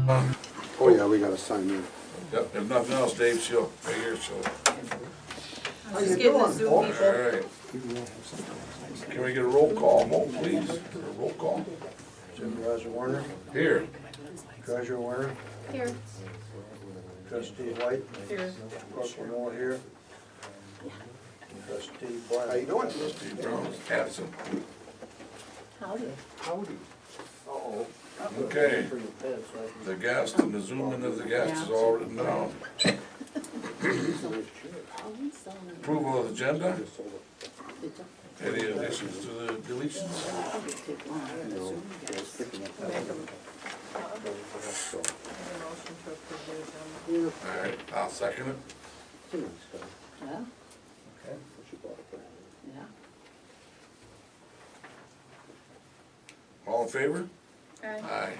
Oh, yeah, we gotta sign in. Yep, if nothing else, Dave, she'll, right here, she'll. Just getting the Zoom All people. right. Can we get a roll call vote, please? A roll call. Supervisor Warner, Here. Treasurer Warner, Here. Trustee White, Here. Corporal Moore here. Trustee Black. How you doing? Steve Brown is absent. Howdy. Howdy. Uh-oh. Okay. The guest and the zooming of the guest is all written down. Approval of the agenda. Any additions to the deletions? All right, I'll second it. Yeah, Okay. yeah. All in favor? Aye. Aye.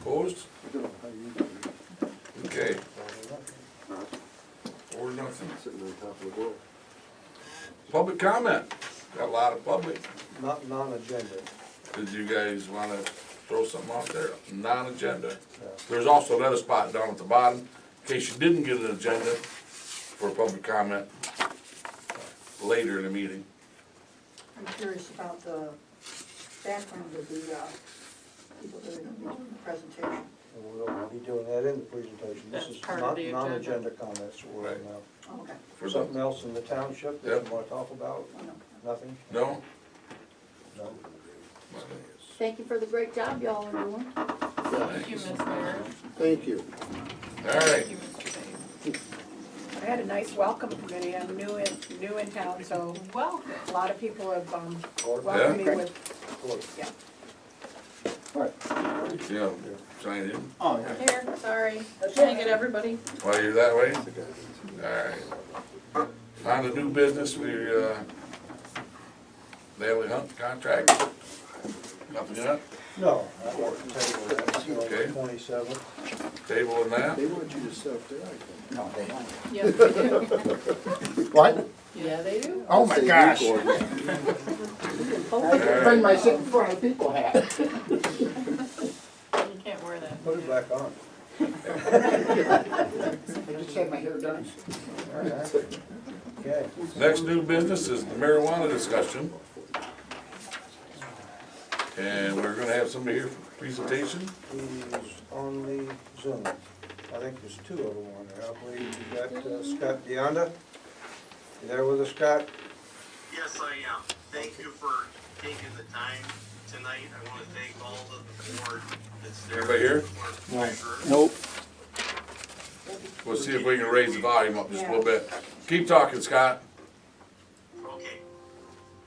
Opposed? Okay. Or nothing. Sitting on top of the world. Public comment. Got a lot of public. Not non-agenda. Did you guys wanna throw something out there? Non-agenda. There's also another spot down at the bottom, in case you didn't get an agenda for public comment later in the meeting. I'm curious about the background of the people that are going to be doing the presentation. We'll be doing that in the presentation. This is Part of not the agenda. non-agenda comments. We're Right. now. Okay. For Something the, else in the township that Yep. you want to talk about? No. Nothing? no? No. Thank you for the great job y'all are doing. Thank you. Ms. Mayor. Thank you. All right. I had a nice welcome committee. I'm new in town, so Welcome. a lot of people have Or- welcomed me Yeah. with, yeah. Yeah, sign in. Oh, yeah. Here, sorry. Trying to get everybody. While you're that way? All right. On to new business, daily hunt contract. Nothing yet? No, I want to table that. So Okay. 27th. Table and that? They want you to sit up there, I think. No, they don't. Yes, they do. What? Yeah, they do. Oh my gosh. All Bring right. my sitting in front of people hat. You can't wear that. Put it back on. I just had my hair done. Okay. Next new business is the marijuana discussion. And we're gonna have somebody here for presentation. He's on the Zoom. I think there's two of them on there. I believe you got Scott Deonda. You there with us, Scott? Yes, I am. Thank you for taking the time tonight. I want to thank all of the board that's there. Everybody here? Nope. We'll see if we can raise the volume up just a little bit. Keep talking, Scott. Okay.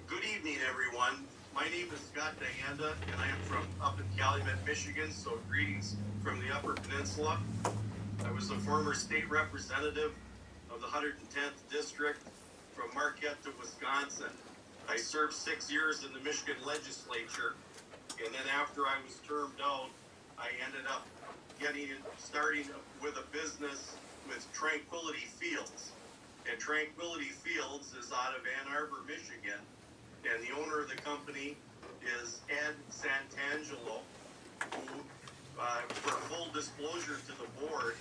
Good evening, everyone. My name is Scott Dianda, and I am from up in Calumet, Michigan, so greetings from the Upper Peninsula. I was a former state representative of the 110th District from Marquette to Wisconsin. I served 6 years in the Michigan legislature, and then after I was termed out, I ended up starting with a business with Tranquility Fields. And Tranquility Fields is out of Ann Arbor, Michigan, and the owner of the company is Ed Santangelo, who, for full disclosure to the board,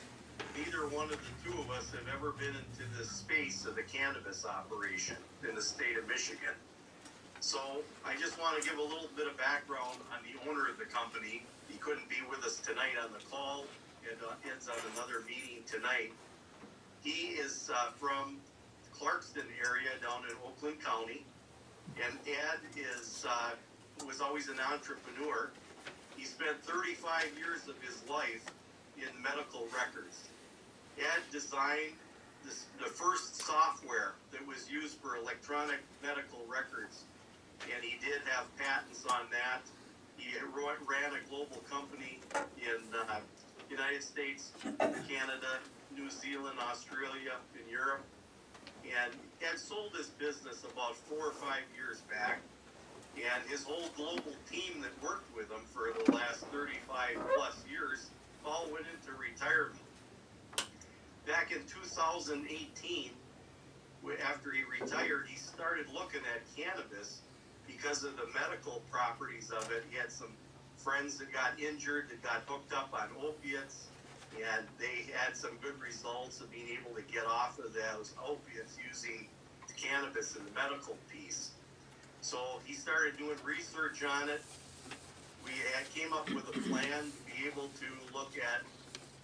neither one of the two of us have ever been into the space of the cannabis operation in the state of Michigan. So I just want to give a little bit of background on the owner of the company. He couldn't be with us tonight on the call, and Ed's on another meeting tonight. He is from Clarkston area down in Oakland County, and Ed was always an entrepreneur. He spent 35 years of his life in medical records. Ed designed the first software that was used for electronic medical records, and he did have patents on that. He ran a global company in United States, Canada, New Zealand, Australia, and Europe. And Ed sold his business about 4 or 5 years back, and his whole global team that worked with him for the last 35 plus years all went into retirement. Back in 2018, after he retired, he started looking at cannabis because of the medical properties of it. He had some friends that got injured, that got hooked up on opiates, and they had some good results of being able to get off of those opiates using cannabis in the medical piece. So he started doing research on it. We came up with a plan to be able to look at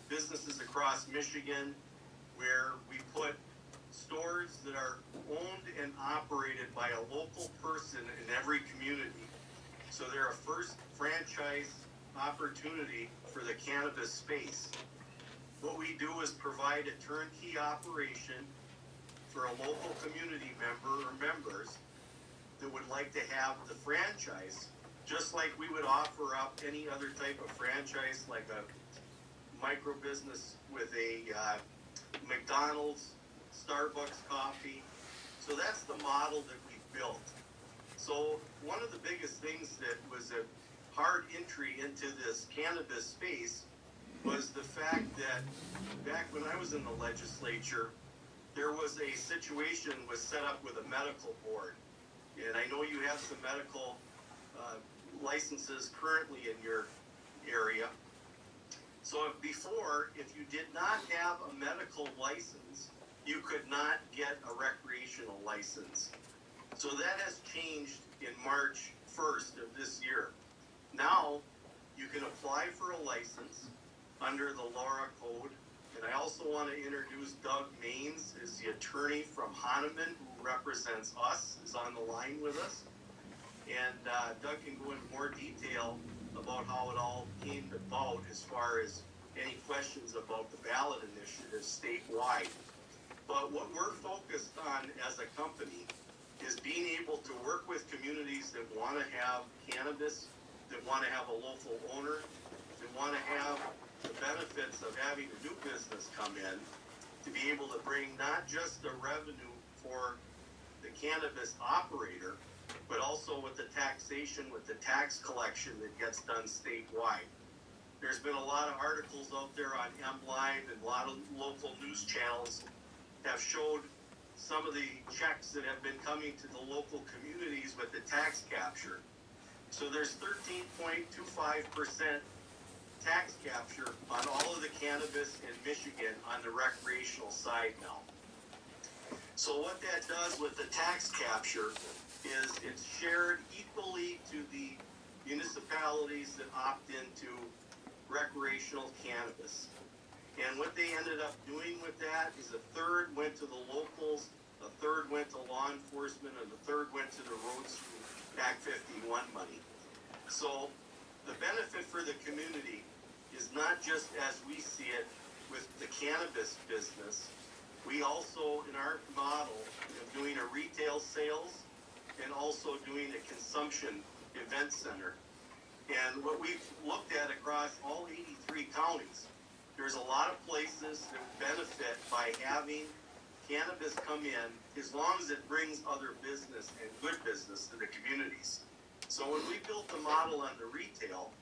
businesses across Michigan where we put stores that are owned and operated by a local person in every community. So they're a first franchise opportunity for the cannabis space. What we do is provide a turnkey operation for a local community member or members that would like to have the franchise, just like we would offer up any other type of franchise, like a micro business with a McDonald's, Starbucks coffee. So that's the model that we built. So one of the biggest things that was a hard entry into this cannabis space was the fact that back when I was in the legislature, there was a situation was set up with a medical board. And I know you have some medical licenses currently in your area. So before, if you did not have a medical license, you could not get a recreational license. So that has changed in March 1st of this year. Now, you can apply for a license under the Laura Code. And I also want to introduce Doug Maines, is the attorney from Hahnemann, who represents us, is on the line with us. And Doug can go into more detail about how it all came about as far as any questions about the ballot initiative statewide. But what we're focused on as a company is being able to work with communities that want to have cannabis, that want to have a local owner, that want to have the benefits of having a new business come in, to be able to bring not just the revenue for the cannabis operator, but also with the taxation, with the tax collection that gets done statewide. There's been a lot of articles out there on MLive, and a lot of local news channels have showed some of the checks that have been coming to the local communities with the tax capture. So there's 13.25% tax capture on all of the cannabis in Michigan on the recreational side now. So what that does with the tax capture is it's shared equally to the municipalities that opt into recreational cannabis. And what they ended up doing with that is a third went to the locals, a third went to law enforcement, and a third went to the roads through Act 51 money. So the benefit for the community is not just as we see it with the cannabis business. We also, in our model, of doing a retail sales and also doing a consumption event center. And what we've looked at across all 83 counties, there's a lot of places that benefit by having cannabis come in as long as it brings other business and good business to the communities. So when we built the model on the retail,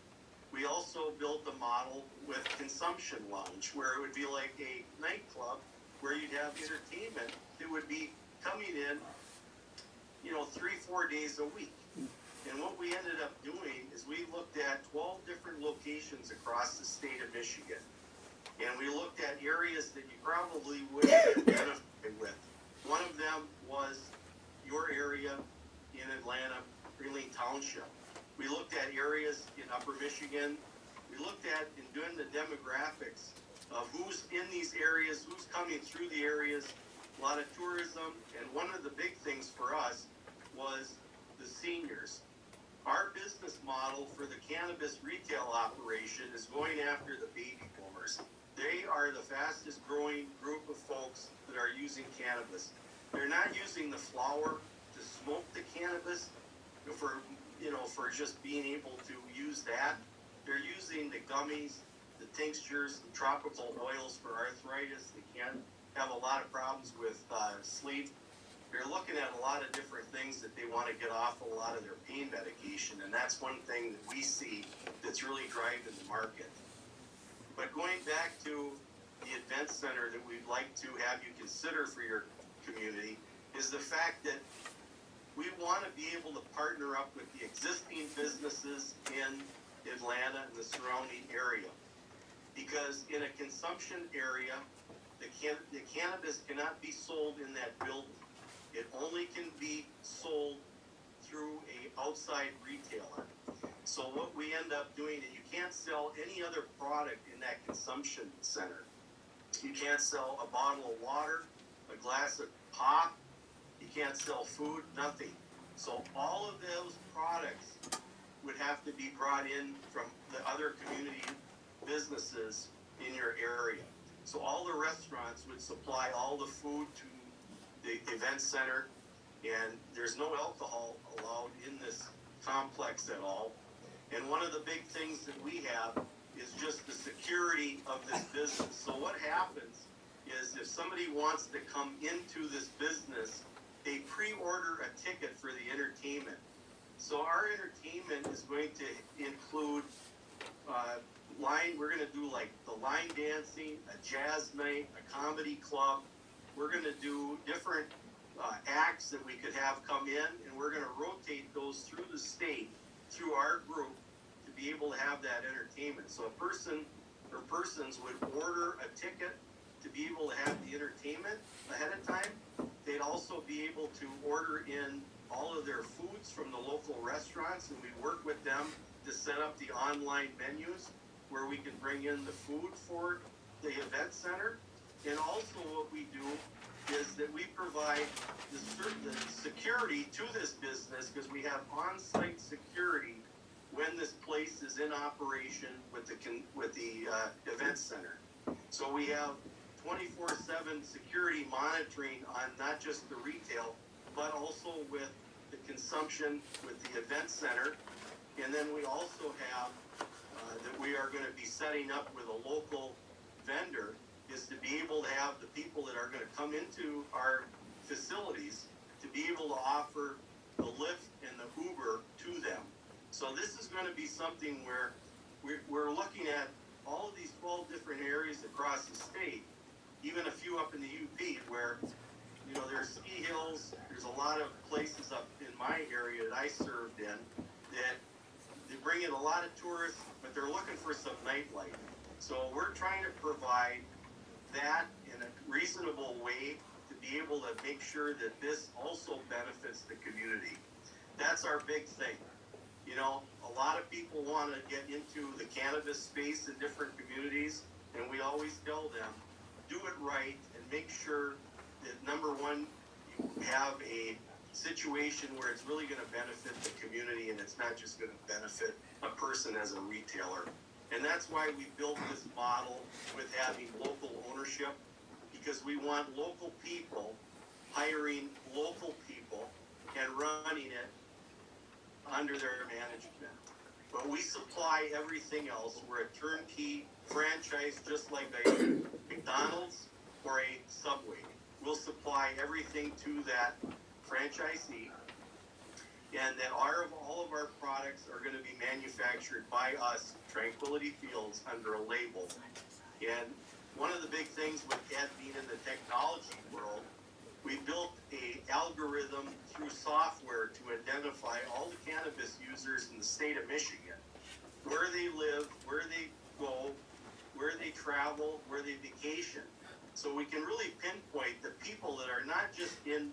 we also built the model with consumption lounge, where it would be like a nightclub where you'd have entertainment that would be coming in, 3-4 days a week. And what we ended up doing is we looked at 12 different locations across the state of Michigan. And we looked at areas that you probably would benefit with. One of them was your area in Atlanta, Recreational Township. We looked at areas in Upper Michigan. We looked at in doing the demographics of who's in these areas, who's coming through the areas, a lot of tourism. And one of the big things for us was the seniors. Our business model for the cannabis retail operation is going after the baby boomers. They are the fastest growing group of folks that are using cannabis. They're not using the flower to smoke the cannabis for just being able to use that. They're using the gummies, the tinctures, the tropical oils for arthritis. They can have a lot of problems with sleep. They're looking at a lot of different things that they want to get off a lot of their pain medication, and that's one thing that we see that's really driving the market. But going back to the event center that we'd like to have you consider for your community is the fact that we want to be able to partner up with the existing businesses in Atlanta, and the surrounding area. Because in a consumption area, the cannabis cannot be sold in that building. It only can be sold through a outside retailer. So what we end up doing is you can't sell any other product in that consumption center. You can't sell a bottle of water, a glass of pop, you can't sell food, nothing. So all of those products would have to be brought in from the other community businesses in your area. So all the restaurants would supply all the food to the event center, and there's no alcohol allowed in this complex at all. And one of the big things that we have is just the security of this business. So what happens is if somebody wants to come into this business, they pre-order a ticket for the entertainment. So our entertainment is going to include we're going to do like the line dancing, a jazz night, a comedy club. We're going to do different acts that we could have come in, and we're going to rotate those through the state, through our group, to be able to have that entertainment. So a person or persons would order a ticket to be able to have the entertainment ahead of time. They'd also be able to order in all of their foods from the local restaurants, and we work with them to set up the online menus where we can bring in the food for the event center. And also what we do is that we provide the security to this business, because we have on-site security when this place is in operation with the event center. So we have 24/7 security monitoring on not just the retail, but also with the consumption with the event center. And then we also have that we are going to be setting up with a local vendor, is to be able to have the people that are going to come into our facilities to be able to offer the Lyft and the Uber to them. So this is going to be something where we're looking at all of these 12 different areas across the state, even a few up in the UP where, you know, there's ski hills, there's a lot of places up in my area that I served in that they bring in a lot of tourists, but they're looking for some nightlife. So we're trying to provide that in a reasonable way to be able to make sure that this also benefits the community. That's our big thing. You know, a lot of people want to get into the cannabis space in different communities, and we always tell them, do it right and make sure that, number one, you have a situation where it's really going to benefit the community and it's not just going to benefit a person as a retailer. And that's why we built this model with having local ownership, because we want local people hiring local people and running it under their management. But we supply everything else. We're a turnkey franchise, just like a McDonald's or a Subway. We'll supply everything to that franchisee, and then all of our products are going to be manufactured by us, Tranquility Fields, under a label. And one of the big things with Ed being in the technology world, we built a algorithm through software to identify all the cannabis users in the state of Michigan, where they live, where they go, where they travel, where they vacation. So we can really pinpoint the people that are not just in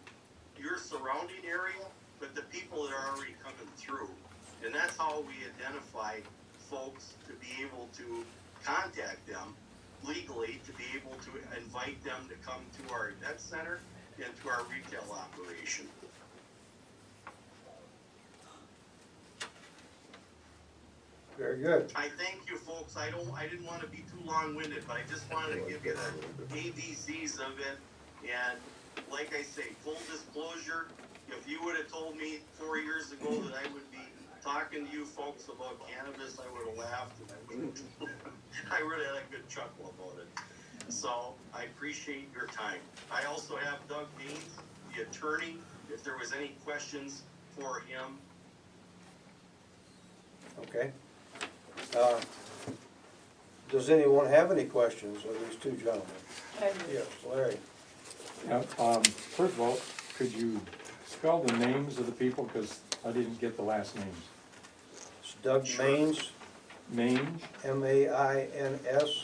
your surrounding area, but the people that are already coming through. And that's how we identify folks to be able to contact them legally, to be able to invite them to come to our event center and to our retail operation. Very good. I thank you, folks. I didn't want to be too long-winded, but I just wanted to give you the ABCs of it. And like I say, full disclosure, if you would have told me 4 years ago that I would be talking to you folks about cannabis, I would have laughed, and I really had a good chuckle about it. So I appreciate your time. I also have Doug Baines, the attorney, if there was any questions for him. Okay. Does anyone have any questions of these two gentlemen? Yes, Larry. First of all, could you spell the names of the people, because I didn't get the last names. It's Doug Maines, Mange, M-A-I-N-S,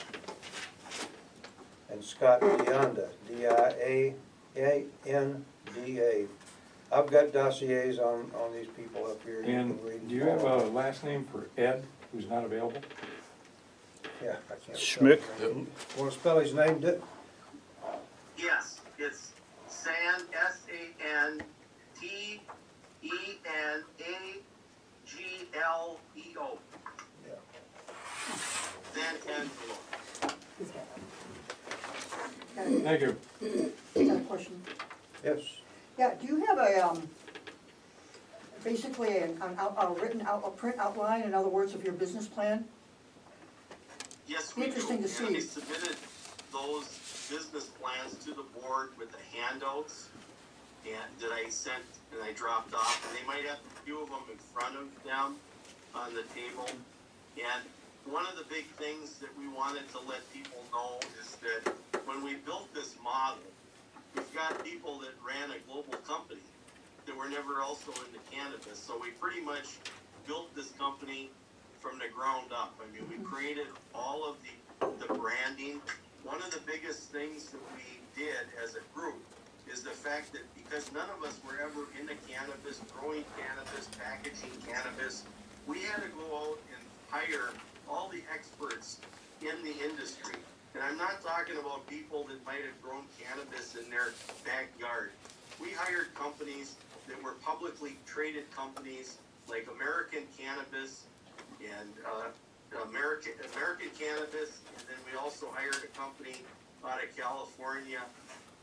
and Scott Dianda, D-I-A-N-D-A. I've got dossiers on these people up here. You and can read do you have a last name for Ed, who's not available? Yeah, I can't. Schmidt. Want to spell his name, Dick? Yes, it's San, S-A-N-T-E-N-A-G-L-E-O. Yeah. San Angelo. Thank you. Got a question? Yes. Yeah, do you have a, basically a written out, a print outline, in other words, of your business plan? Yes, we do. Interesting to see. And we submitted those business plans to the board with the handouts that I sent and I dropped off. And they might have a few of them in front of them on the table. And one of the big things that we wanted to let people know is that when we built this model, we've got people that ran a global company that were never also into cannabis. So we pretty much built this company from the ground up. I mean, we created all of the branding. One of the biggest things that we did as a group is the fact that because none of us were ever into cannabis, growing cannabis, packaging cannabis, we had to go out and hire all the experts in the industry. And I'm not talking about people that might have grown cannabis in their backyard. We hired companies that were publicly traded companies like American Cannabis and American Cannabis, and then we also hired a company out of California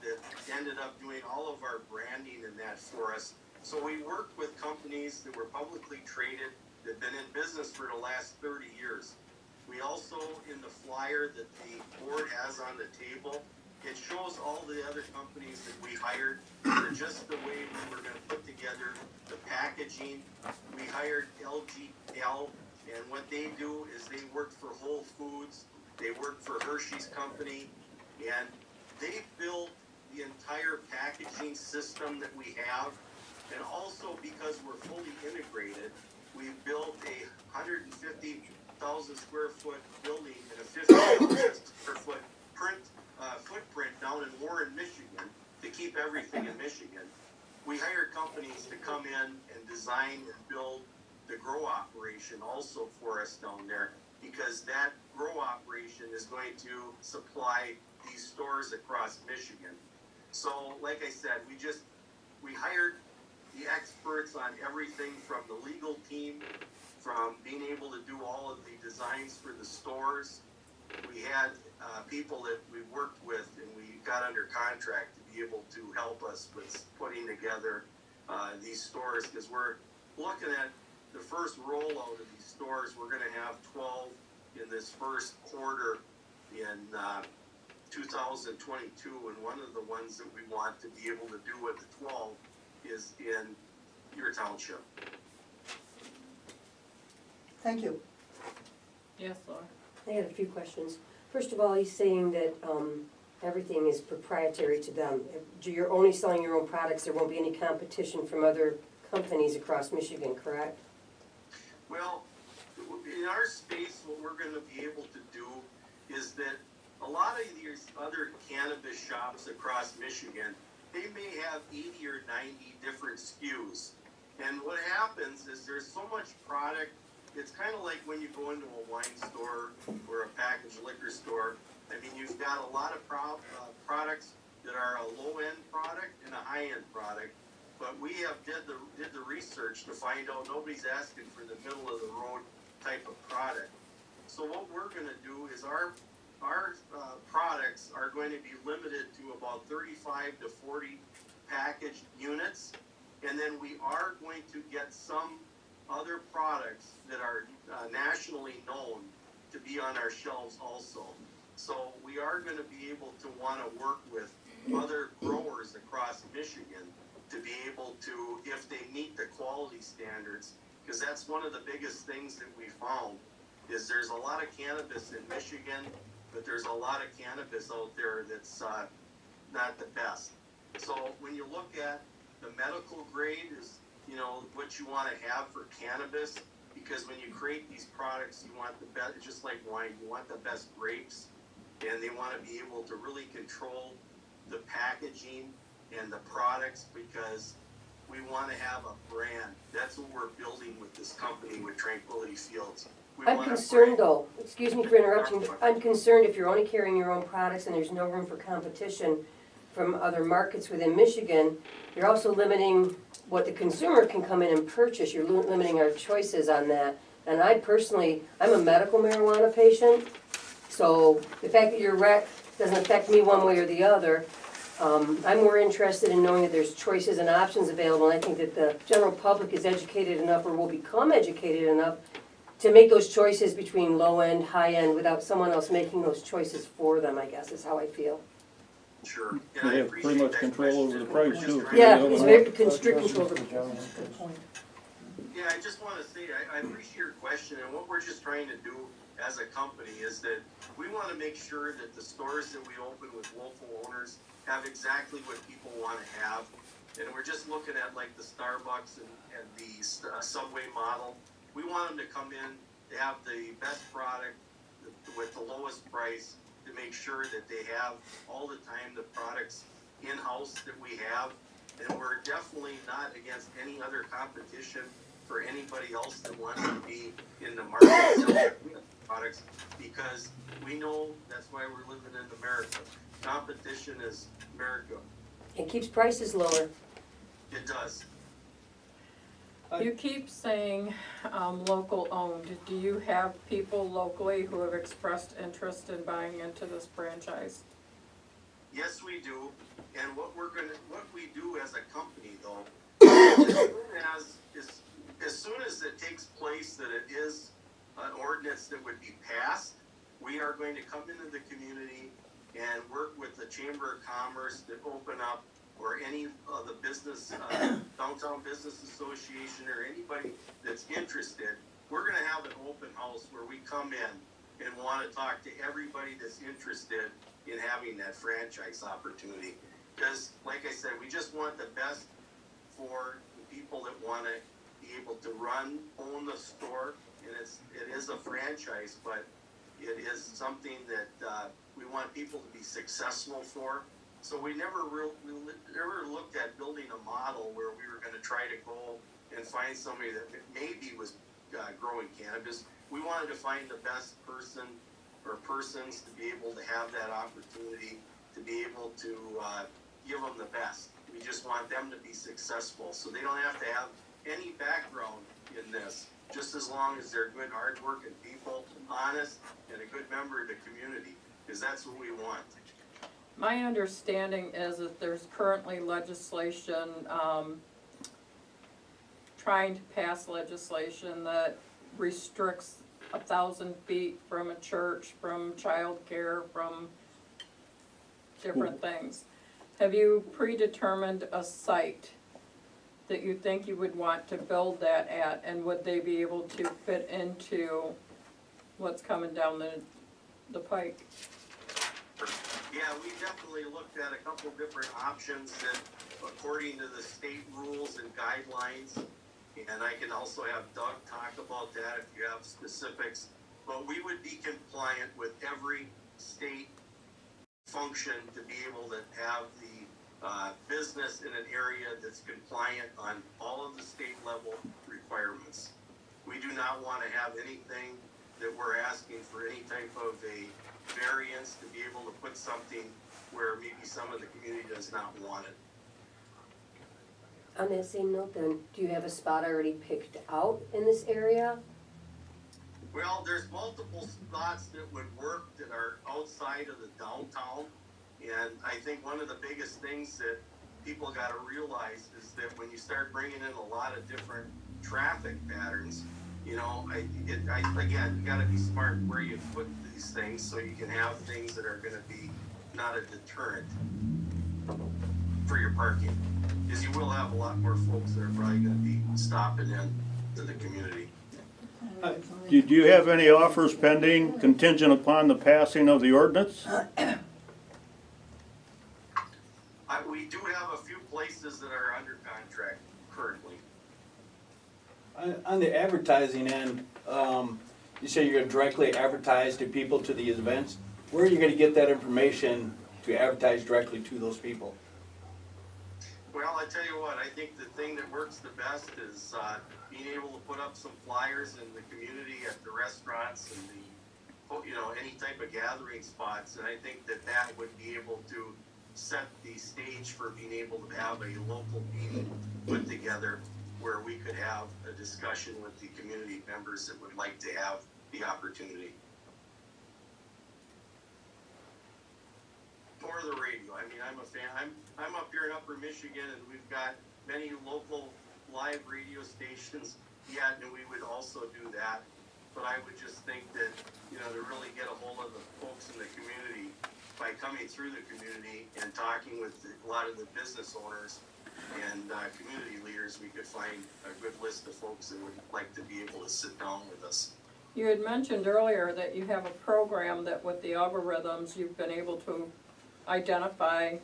that ended up doing all of our branding and that for us. So we worked with companies that were publicly traded that have been in business for the last 30 years. We also, in the flyer that the board has on the table, it shows all the other companies that we hired for just the way we were going to put together the packaging. We hired LGL, and what they do is they work for Whole Foods, they work for Hershey's Company, and they built the entire packaging system that we have. And also because we're fully integrated, we built a 150,000 square foot building and a 50,000 square foot footprint down in Warren, Michigan, to keep everything in Michigan. We hired companies to come in and design and build the grow operation also for us down there, because that grow operation is going to supply these stores across Michigan. So, like I said, we hired the experts on everything from the legal team, from being able to do all of the designs for the stores. We had people that we worked with and we got under contract to be able to help us with putting together these stores, because we're looking at the first rollout of these stores. We're going to have 12 in this first quarter in 2022, and one of the ones that we want to be able to do with the 12 is in your township. Thank you. Yes, Laura. I had a few questions. First of all, he's saying that everything is proprietary to them. You're only selling your own products, there won't be any competition from other companies across Michigan, correct? Well, in our space, what we're going to be able to do is that a lot of these other cannabis shops across Michigan, they may have 80 or 90 different SKUs. And what happens is there's so much product. It's kind of like when you go into a wine store or a packaged liquor store. I mean, you've got a lot of products that are a low-end product and a high-end product. But we did the research to find out nobody's asking for the middle-of-the-road type of product. So what we're going to do is our products are going to be limited to about 35 to 40 packaged units. And then we are going to get some other products that are nationally known to be on our shelves also. So we are going to be able to want to work with other growers across Michigan to be able to, if they meet the quality standards, because that's one of the biggest things that we found, is there's a lot of cannabis in Michigan, but there's a lot of cannabis out there that's not the best. So when you look at the medical grade is, what you want to have for cannabis, because when you create these products, you want the best, just like wine, you want the best grapes, and they want to be able to really control the packaging and the products, because we want to have a brand. That's what we're building with this company, with Tranquility Fields. We I'm want a concerned brand. though, excuse me for interrupting, I'm concerned if you're only carrying your own products and there's no room for competition from other markets within Michigan, you're also limiting what the consumer can come in and purchase, you're limiting our choices on that. And I personally, I'm a medical marijuana patient, so the fact that your rec doesn't affect me one way or the other, I'm more interested in knowing that there's choices and options available, and I think that the general public is educated enough or will become educated enough to make those choices between low-end, high-end, without someone else making those choices for them, I guess, is how I feel. Sure. They And I have appreciate pretty much that control question. over the We're price, just too. trying Yeah, to- it's very constrict control. Good point. Yeah, I just want to say, I appreciate your question, and what we're just trying to do as a company is that we want to make sure that the stores that we open with local owners have exactly what people want to have. And we're just looking at like the Starbucks and the Subway model. We want them to come in, to have the best product with the lowest price, to make sure that they have all the time the products in-house that we have. And we're definitely not against any other competition for anybody else that wants to be in the market selling products, because we know that's why we're living in America. Competition is America. It keeps prices lower. It does. You keep saying local owned. Do you have people locally who have expressed interest in buying into this franchise? Yes, we do. And what we do as a company, though, as soon as it takes place that it is an ordinance that would be passed, we are going to come into the community and work with the Chamber of Commerce to open up, or any of the business, Downtown Business Association, or anybody that's interested. We're gonna have an open house where we come in and wanna talk to everybody that's interested in having that franchise opportunity. Because, like I said, we just want the best for the people that wanna be able to own the store. And it is a franchise, but it is something that we want people to be successful for. So we never looked at building a model where we were going to try to go and find somebody that maybe was growing cannabis. We wanted to find the best person or persons to be able to have that opportunity, to be able to give them the best. We just want them to be successful, so they don't have to have any background in this, just as long as they're good, hardworking people, honest, and a good member of the community, because that's what we want. My understanding is that there's currently legislation, trying to pass legislation that restricts 1,000 feet from a church, from childcare, from different things. Have you predetermined a site that you think you would want to build that at, and would they be able to fit into what's coming down the pike? Yeah, we definitely looked at a couple different options that, according to the state rules and guidelines, and I can also have Doug talk about that if you have specifics, but we would be compliant with every state function to be able to have the business in an area that's compliant on all of the state level requirements. We do not want to have anything that we're asking for any type of a variance to be able to put something where maybe some of the community does not want it. On that same note then, do you have a spot already picked out in this area? Well, there's multiple spots that would work that are outside of the downtown. And I think one of the biggest things that people got to realize is that when you start bringing in a lot of different traffic patterns, you know, again, you got to be smart where you put these things so you can have things that are going to be not a deterrent for your parking. Because you will have a lot more folks that are probably going to be stopping in to the community. Do you have any offers pending contingent upon the passing of the ordinance? We do have a few places that are under contract currently. On the advertising end, you say you're gonna directly advertise to people to these events. Where are you gonna get that information to advertise directly to those people? Well, I tell you what, I think the thing that works the best is being able to put up some flyers in the community at the restaurants and any type of gathering spots. And I think that would be able to set the stage for being able to have a local meeting put together where we could have a discussion with the community members that would like to have the opportunity. Or the radio. I mean, I'm a fan. I'm up here in Upper Michigan, and we've got many local live radio stations yet, and we would also do that. But I would just think that, to really get a hold of the folks in the community by coming through the community and talking with a lot of the business owners and community leaders, we could find a good list of folks that would like to be able to sit down with us. You had mentioned earlier that you have a program that with the algorithms, you've been able to identify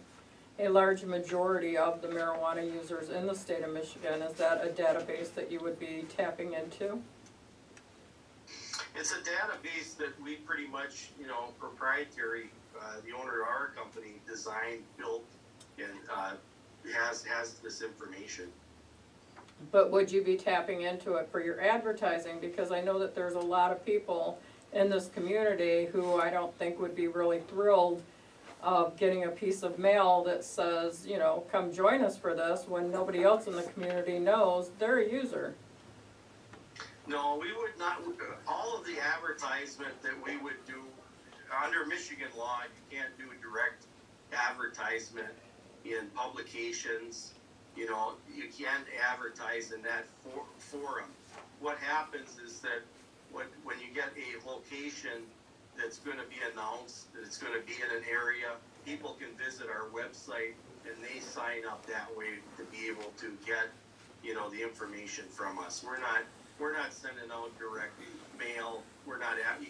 a large majority of the marijuana users in the state of Michigan. Is that a database that you would be tapping into? It's a database that we pretty much, proprietary, the owner of our company designed, built, and has this information. But would you be tapping into it for your advertising? Because I know that there's a lot of people in this community who I don't think would be really thrilled of getting a piece of mail that says, come join us for this, when nobody else in the community knows they're a user. No, we would not. All of the advertisement that we would do under Michigan law, you can't do direct advertisement in publications. You can't advertise in that forum. What happens is that when you get a location that's going to be announced, that it's going to be in an area, people can visit our website and they sign up that way to be able to get, the information from us. We're not sending out direct mail. You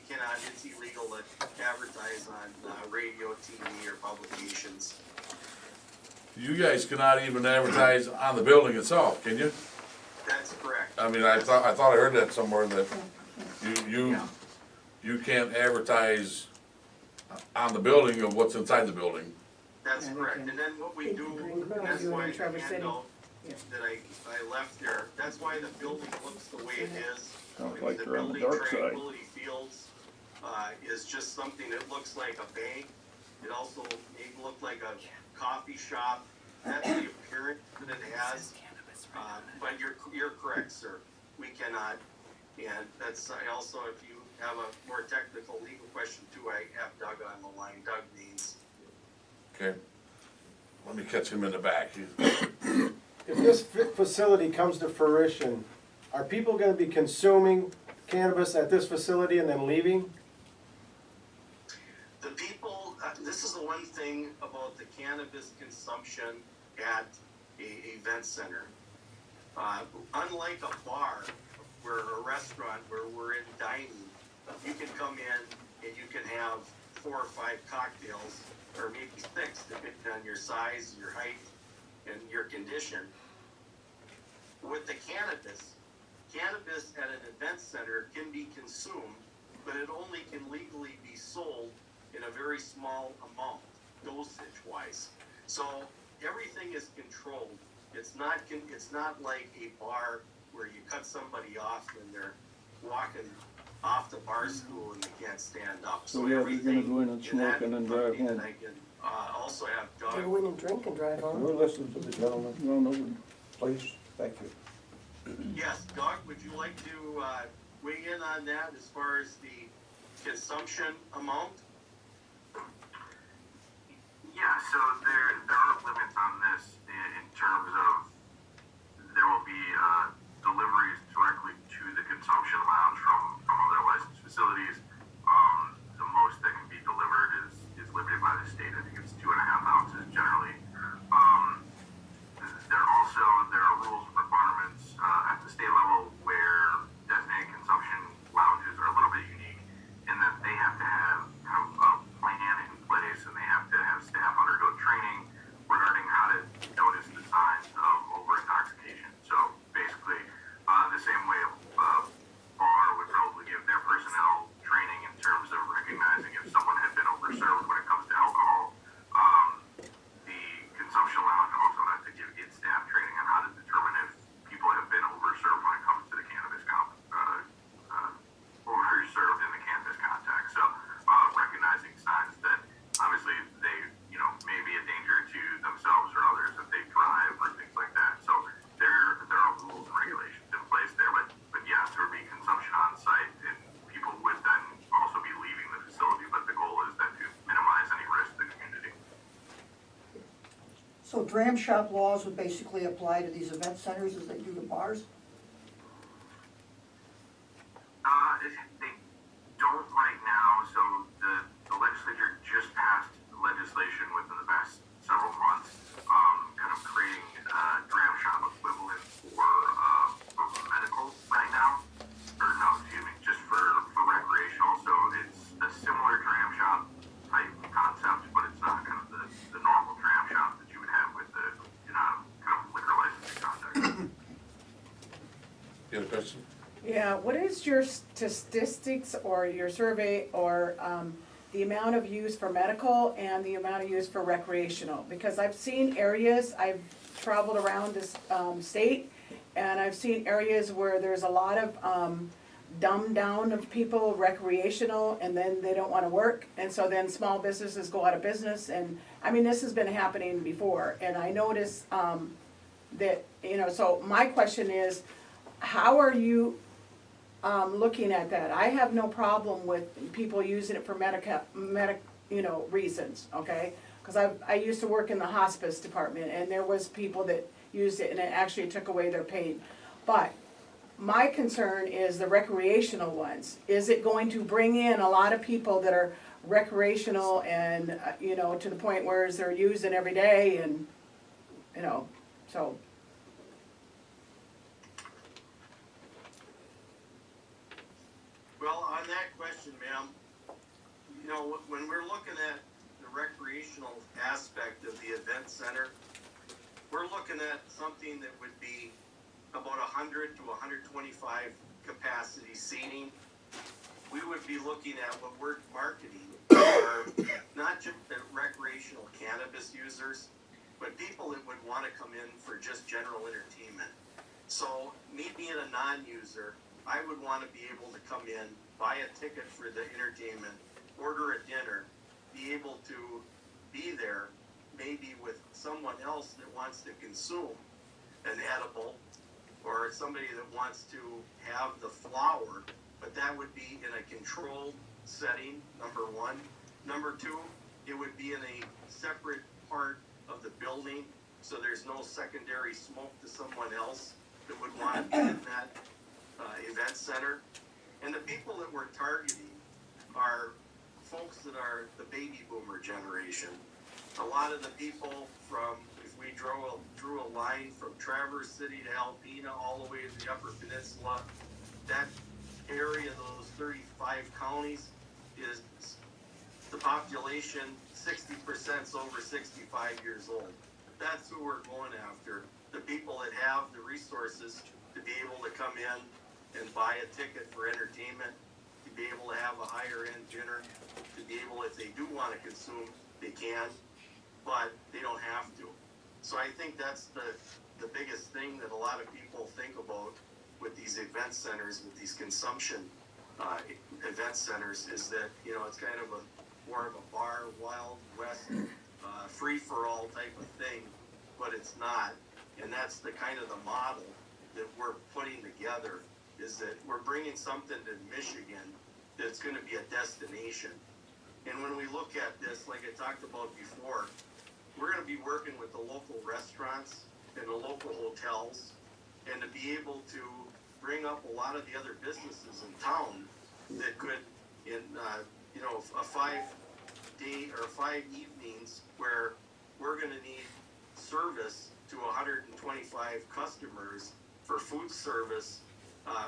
cannot, it's illegal to advertise on radio, TV, or publications. You guys cannot even advertise on the building itself, can you? That's correct. I mean, I thought I heard that somewhere, that you can't advertise on the building of what's inside the building. That's correct. And then what we do, and that's why the handout that I left there, that's why the building looks the way it is. Sounds like The they're on the building, dark side. Tranquility Fields, is just something that looks like a bank. It also may look like a coffee shop. That's the appearance that it has. But you're correct, sir. We cannot. And that's also, if you have a more technical legal question too, I have Doug on the line. Doug Means. Okay. Let me catch him in the back. If this facility comes to fruition, are people gonna be consuming cannabis at this facility and then leaving? The people, this is the one thing about the cannabis consumption at a event center. Unlike a bar or a restaurant where we're in dining, you can come in and you can have 4 or 5 cocktails, or maybe 6, depending on your size, your height, and your condition. With the cannabis at an event center can be consumed, but it only can legally be sold in a very small amount, dosage-wise. So everything is controlled. It's not like a bar where you cut somebody off when they're walking off the bar stool and they can't stand up. So yeah, you're gonna go in and smoke and then drive home. And I can also have Doug. Go in and drink and drive home. We'll listen to the gentleman, No, nobody. please. Thank you. Yes, Doug, would you like to weigh in on that as far as the consumption amount? Yeah, so there are limits on this in terms of there will be deliveries directly to the consumption lounge from other licensed facilities. The most that can be delivered is limited by the state. I think it's 2.5 ounces generally. There are rules and requirements at the state level where designated consumption lounges are a little bit unique in that they have to have kind of a plan in place, and they have to have staff undergo training regarding how to notice the signs dram shop laws would basically apply to these event centers as they do to bars? They don't right now, so the legislature just passed legislation within the past several months, kind of creating dram shop equivalent for medical right now, or no, excuse me, just for recreational, so it's a similar dram shop type concept, but it's not kind of the normal dram shop that you would have with the, kind of liquor licensing context. You have a question? Yeah, what is your statistics or your survey or the amount of use for medical and the amount of use for recreational? Because I've seen areas, I've traveled around this state, and I've seen areas where there's a lot of dumbed down of people recreational, and then they don't wanna work, and so then small businesses go out of business, and, I mean, this has been happening before, and I notice that, so my question is, how are you looking at that? I have no problem with people using it for reasons, okay? Cause I used to work in the hospice department, and there was people that used it, and it actually took away their pain. But my concern is the recreational ones. Is it going to bring in a lot of people that are recreational and, to the point where they're using every day and, so. Well, on that question, ma'am, when we're looking at the recreational aspect of the event center, we're looking at something that would be about 100 to 125 capacity seating. We would be looking at what we're marketing are not just the recreational cannabis users, but people that would want to come in for just general entertainment. So me being a non-user, I would want to be able to come in, buy a ticket for the entertainment, order a dinner, be able to be there, maybe with someone else that wants to consume an edible, or somebody that wants to have the flower, but that would be in a controlled setting, number one. Number two, it would be in a separate part of the building, so there's no secondary smoke to someone else that would want to be in that event center. And the people that we're targeting are folks that are the baby boomer generation. A lot of the people from, if we drew a line from Traverse City to Alpena, all the way to the Upper Peninsula, that area, those 35 counties, is the population, 60% is over 65 years old. That's who we're going after. The people that have the resources to be able to come in and buy a ticket for entertainment, to be able to have a higher end dinner, to be able, if they do want to consume, they can, but they don't have to. So I think that's the biggest thing that a lot of people think about with these event centers, with these consumption event centers, is that, it's kind of more of a bar, Wild West, free-for-all type of thing, but it's not. And that's the kind of the model that we're putting together, is that we're bringing something to Michigan that's going to be a destination. And when we look at this, like I talked about before, we're going to be working with the local restaurants and the local hotels, and to be able to bring up a lot of the other businesses in town that could, in a 5-day or 5 evenings where we're going to need service to 125 customers for food service.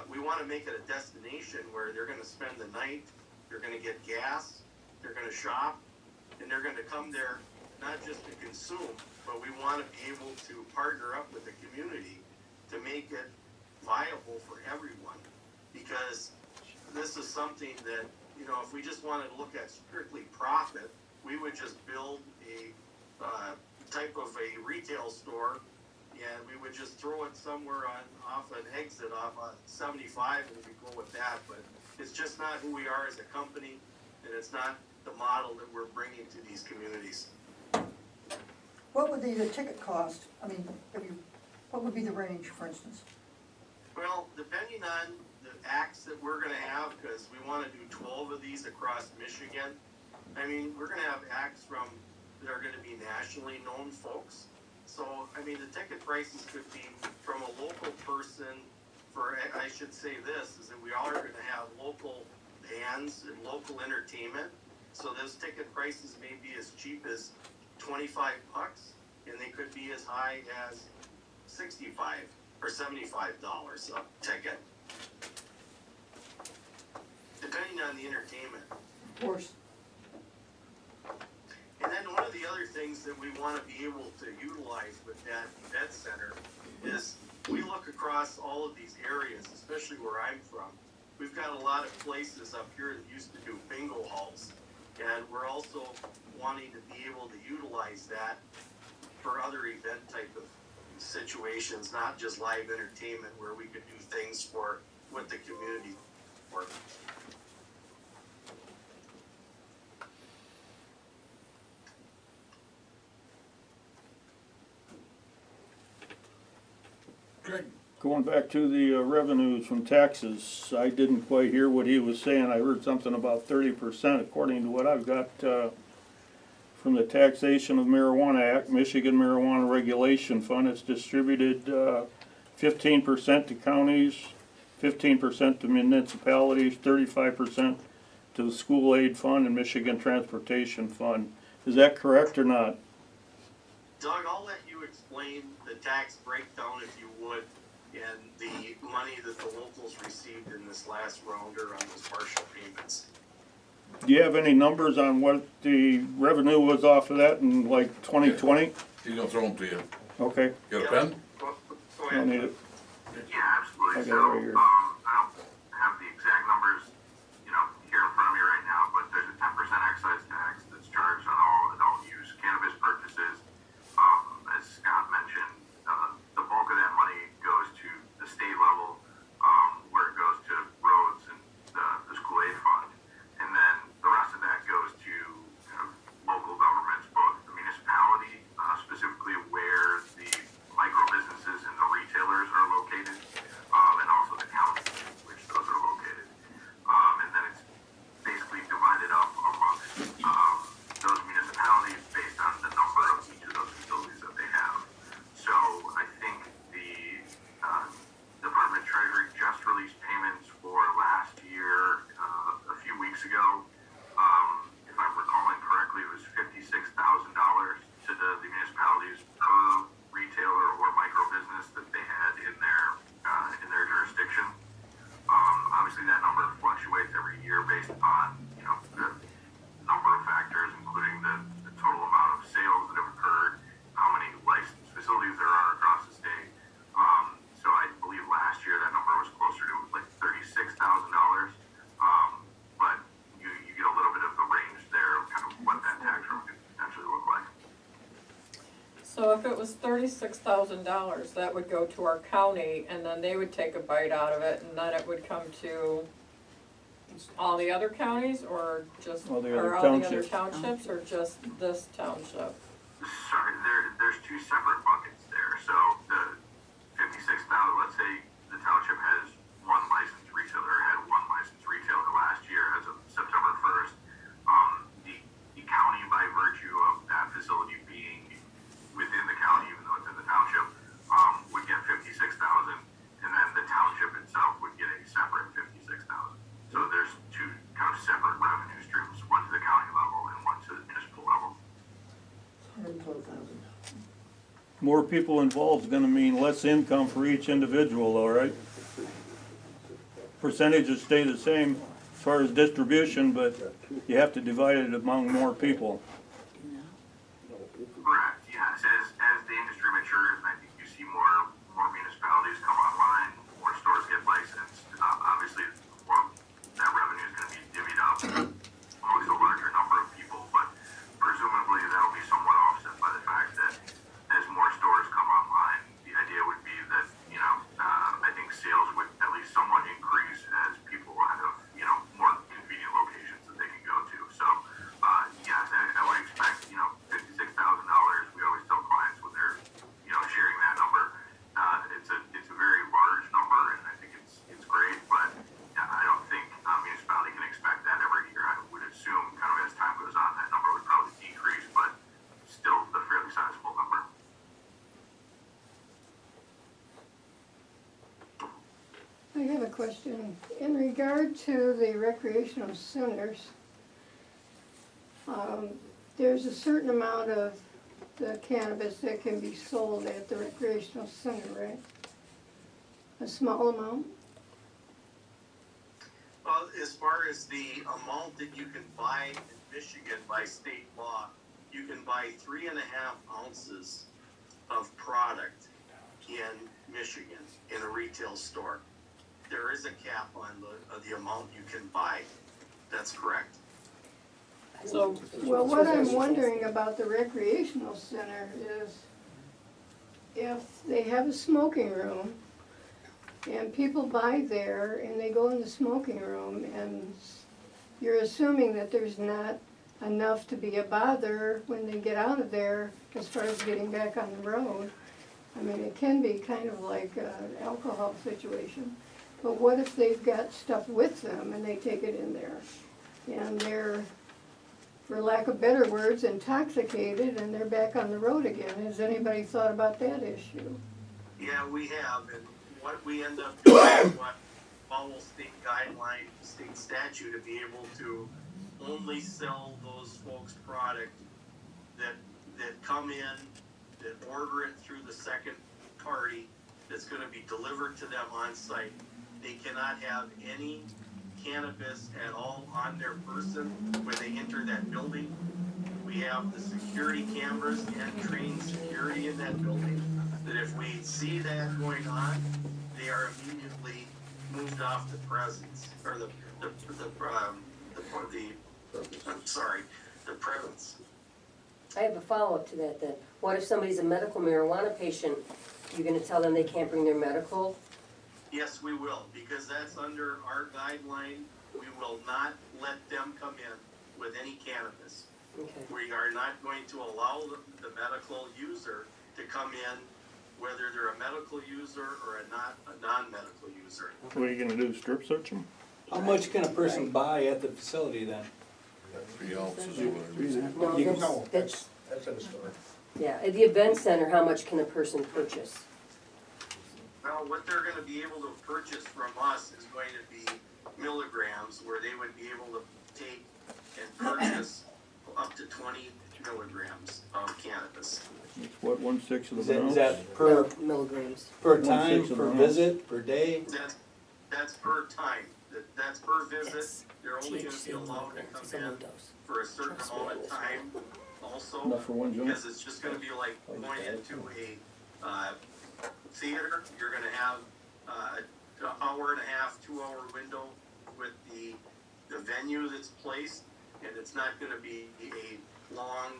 We want to make it a destination where they're going to spend the night, they're going to get gas, they're going to shop, and they're going to come there not just to consume, but we want to be able to partner up with the community to make it viable for everyone. Because this is something that, if we just wanted to look at strictly profit, we would just build a type of a retail store, and we would just throw it somewhere off an exit off 75, and we go with that. But it's just not who we are as a company, and it's not the model that we're bringing to these communities. What would the ticket cost? I mean, what would be the range, for instance? Well, depending on the acts that we're going to have, because we want to do 12 of these across Michigan. I mean, we're going to have acts that are going to be nationally known folks, So, I mean, the ticket prices could be from a local person for, I should say this, is that we are gonna have local bands and local entertainment. So those ticket prices may be as cheap as $25, and they could be as high as $65 or $75 a ticket, depending on the entertainment. Of course. And then one of the other things that we want to be able to utilize with that event center is we look across all of these areas, especially where I'm from. We've got a lot of places up here that used to do bingo halls. And we're also wanting to be able to utilize that for other event type of situations, not just live entertainment where we could do things for what the community for. Greg? Going back to the revenues from taxes, I didn't quite hear what he was saying. I heard something about 30% according to what I've got from the Taxation of Marijuana Act, Michigan Marijuana Regulation Fund. It's distributed 15% to counties, 15% to municipalities, 35% to the School Aid Fund and Michigan Transportation Fund. Is that correct or not? Doug, I'll let you explain the tax breakdown if you would, and the money that the locals received in this last round or on those partial payments. Do you have any numbers on what the revenue was off of that in like 2020? He's gonna throw them to you. Okay. Got a pen? Go I ahead. need it. Yeah, absolutely. I got it So, right here. I don't have the exact numbers, here in front of me right now, but there's a 10% excise tax that's charged on all adult use cannabis purchases. As Scott mentioned, the bulk of that money goes to the state level, where it goes to roads and the school aid fund. And then the rest of that goes to local governments, both the municipality, specifically where the micro businesses and the retailers are located, and also the county, which those are located. And then it's basically divided up amongst those municipalities based on the number of each of those facilities that they have. So I think the Department of Treasury just released payments for last year a few weeks ago. If I'm recalling correctly, it was $56,000 to the municipalities per retailer or micro business that they had in their jurisdiction. Obviously, that number fluctuates every year based on the number of factors, including the total amount of sales that have occurred, how many licensed facilities there are across the state. So I believe last year that number was closer to like $36,000. But you get a little bit of the range there of kind of what that tax roll could potentially look like. So if it was $36,000, that would go to our county, and then they would take a bite out of it, and then it would come to all the other counties, or just, All the or other all the other townships. townships, or just this township? Sorry, there's two separate buckets there. So the 56,000, let's say the township has one licensed retailer, had one licensed retailer last year as of September 1st. The county, by virtue of that facility being within the county, even though it's in the township, would get 56,000, and then the township itself would get a separate 56,000. So there's two kind of separate revenue streams, one to the county level and one to the municipal level. More people involved is gonna mean less income for each individual, all right? Percentages stay the same as far as distribution, but you have to divide it among more people. Correct, yes. As the industry matures, I think you see more municipalities come online, more stores get licensed. Obviously, that revenue is going to be divvied up amongst a larger number of people, but presumably that'll be somewhat offset by the fact that as more stores come online, the idea would be that, I think sales would at least somewhat increase as people have, more convenient locations that they can go to. So, yes, I would question. In regard to the recreational centers, there's a certain amount of the cannabis that can be sold at the recreational center, right? A small amount? Well, as far as the amount that you can buy in Michigan by state law, you can buy 3.5 ounces of product in Michigan in a retail store. There is a cap on the amount you can buy. That's correct. So, Well, what I'm wondering about the recreational center is if they have a smoking room and people buy there and they go in the smoking room and you're assuming that there's not enough to be a bother when they get out of there as far as getting back on the road. I mean, it can be kind of like an alcohol situation. But what if they've got stuff with them and they take it in there and they're, for lack of better words, intoxicated and they're back on the road again? Has anybody thought about that issue? Yeah, we have, and what we end up doing is what follow state guideline, state statute to be able to only sell those folks product that come in, that order it through the second party, that's gonna be delivered to them on site. They cannot have any cannabis at all on their person when they enter that building. We have the security cameras and trained security in that building, that if we see that going on, they are immediately moved off the presence, or the premise. I have a follow-up to that then. What if somebody's a medical marijuana patient, you're gonna tell them they can't bring their medical? Yes, we will, because that's under our guideline. We will not let them come in with any cannabis. Okay. We are not going to allow the medical user to come in, whether they're a medical user or a non-medical user. What are you gonna do, strip search them? How much can a person buy at the facility then? 3 ounces or whatever. No, that's, That's in the store. yeah, at the event center, how much can a person purchase? Well, what they're gonna be able to purchase from us is going to be milligrams, where they would be able to take and purchase up to 20 milligrams of cannabis. It's what, 1/6 of Is the that, ounce? is that per, Milligrams. per time, 1/6 of per an ounce. visit, per day? That's per time. That's per visit. Yes. They're only gonna be allowed to come in for a certain amount of time also. Enough for one joint? Because it's just gonna be like going into a theater. You're gonna have an hour and a half, 2-hour window with the venue that's placed, and it's not gonna be a long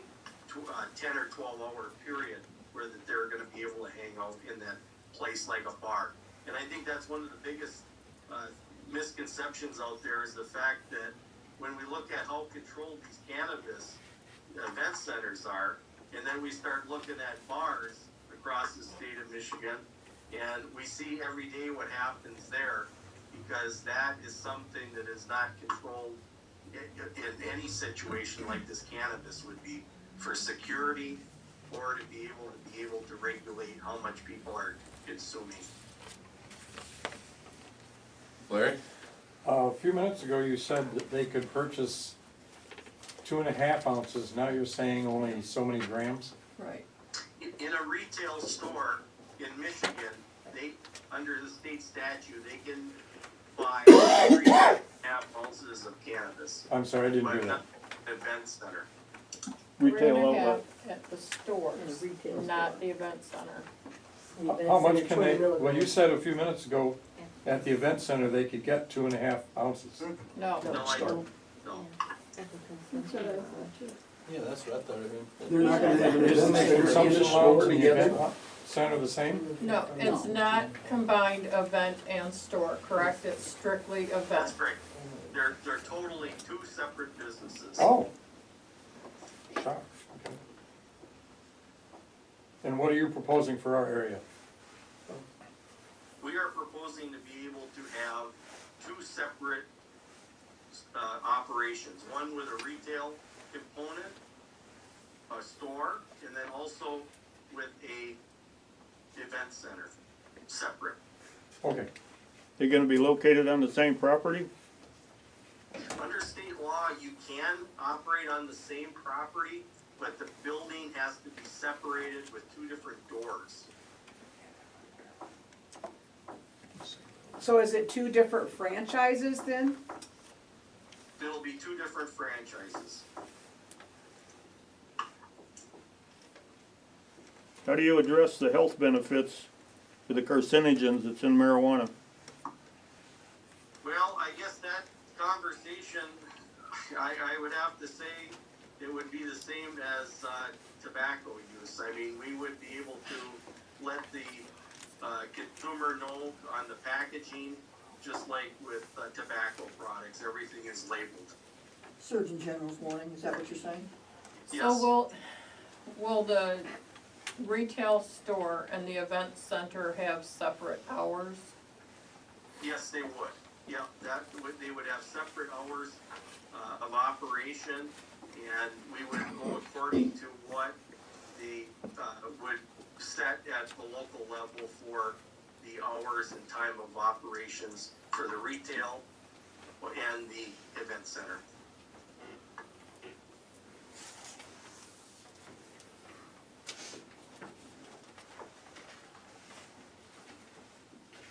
10 or 12-hour period where that they're gonna be able to hang out in that place like a bar. And I think that's one of the biggest misconceptions out there, is the fact that when we look at how controlled these cannabis event centers are, and then we start looking at bars across the state of Michigan, and we see every day what happens there, because that is something that is not controlled in any situation like this cannabis would be, for security or to be able to regulate how much people are consuming. Larry? A few minutes ago, you said that they could purchase 2.5 ounces. Now you're saying only so many grams? right. In a retail store in Michigan, they, under the state statute, they can buy 3.5 ounces of cannabis. I'm sorry, I didn't But hear that. not an event center. Retail We're gonna outlet. have at the stores, retail not the event center. The event How much center, can 20 they, well, you milligrams. said a few minutes ago, at the event center, they could get 2.5 ounces. No, No, I don't, no. That's what I thought too. Yeah, that's what I thought. They're not gonna have an Isn't the event center in consumption the store allowance in the together? event center the same? no, it's not combined event and store, correct? It's strictly event. That's right. They're totally two separate businesses. Oh. Shock, okay. And what are you proposing for our area? We are proposing to be able to have two separate operations, one with a retail component, a store, and then also with a event center, separate. Okay, They're gonna be located on the same property? Under state law, you can operate on the same property, but the building has to be separated with two different doors. So is it two different franchises then? It'll be two different franchises. How do you address the health benefits to the carcinogens that's in marijuana? Well, I guess that conversation, I would have to say it would be the same as tobacco use. I mean, we would be able to let the consumer know on the packaging, just like with tobacco products, everything is labeled. Surgeon General's warning, is that what you're saying? Yes. So will the retail store and the event center have separate hours? Yes, they would. Yeah, they would have separate hours of operation, and we would go according to what the would set at the local level for the hours and time of operations for the retail and the event center.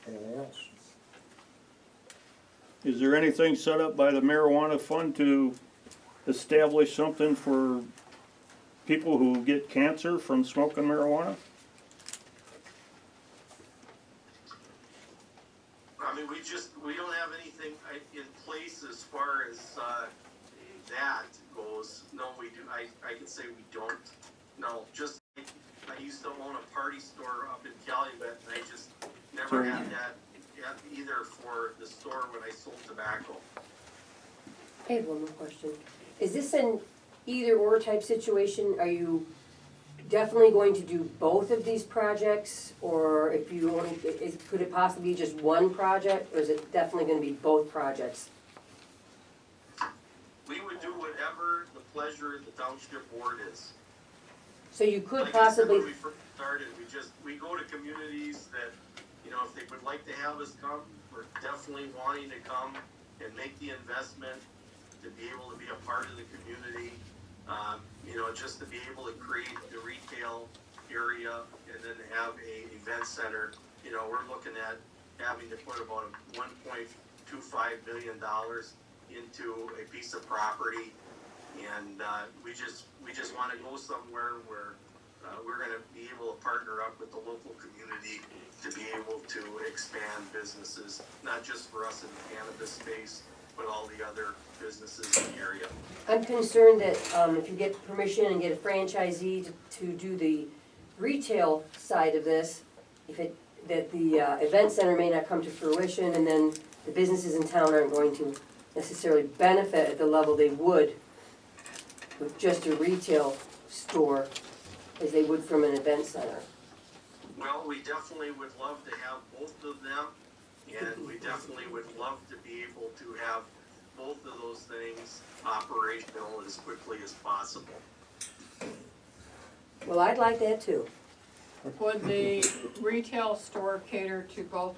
Anything else? Is there anything set up by the marijuana fund to establish something for people who get cancer from smoking marijuana? I mean, we don't have anything in place as far as that goes. No, we do. I can say we don't. No, just I used to own a party store up in Calumet, and I just never had that either for the store when I sold tobacco. I have one more question. Is this an either or type situation? Are you definitely going to do both of these projects? Or if you only, could it possibly be just one project, or is it definitely gonna be both projects? We would do whatever the pleasure of the Township Board is. So you could Like I said, possibly, when we first started, we go to communities that, you know, if they would like to have us come, we're definitely wanting to come and make the investment to be able to be a part of the community. You know, just to be able to create the retail area and then have a event center. You know, we're looking at having to put about $1.25 million into a piece of property, and we just want to go somewhere where we're going to be able to partner up with the local community to be able to expand businesses, not just for us in the cannabis space, but all the other businesses in the area. I'm concerned that if you get permission and get a franchisee to do the retail side of this, that the event center may not come to fruition, and then the businesses in town aren't going to necessarily benefit at the level they would with just a retail store as they would from an event center. Well, we definitely would love to have both of them, and we definitely would love to be able to have both of those things operational as quickly as possible. Well, I'd like that too. Would the retail store cater to both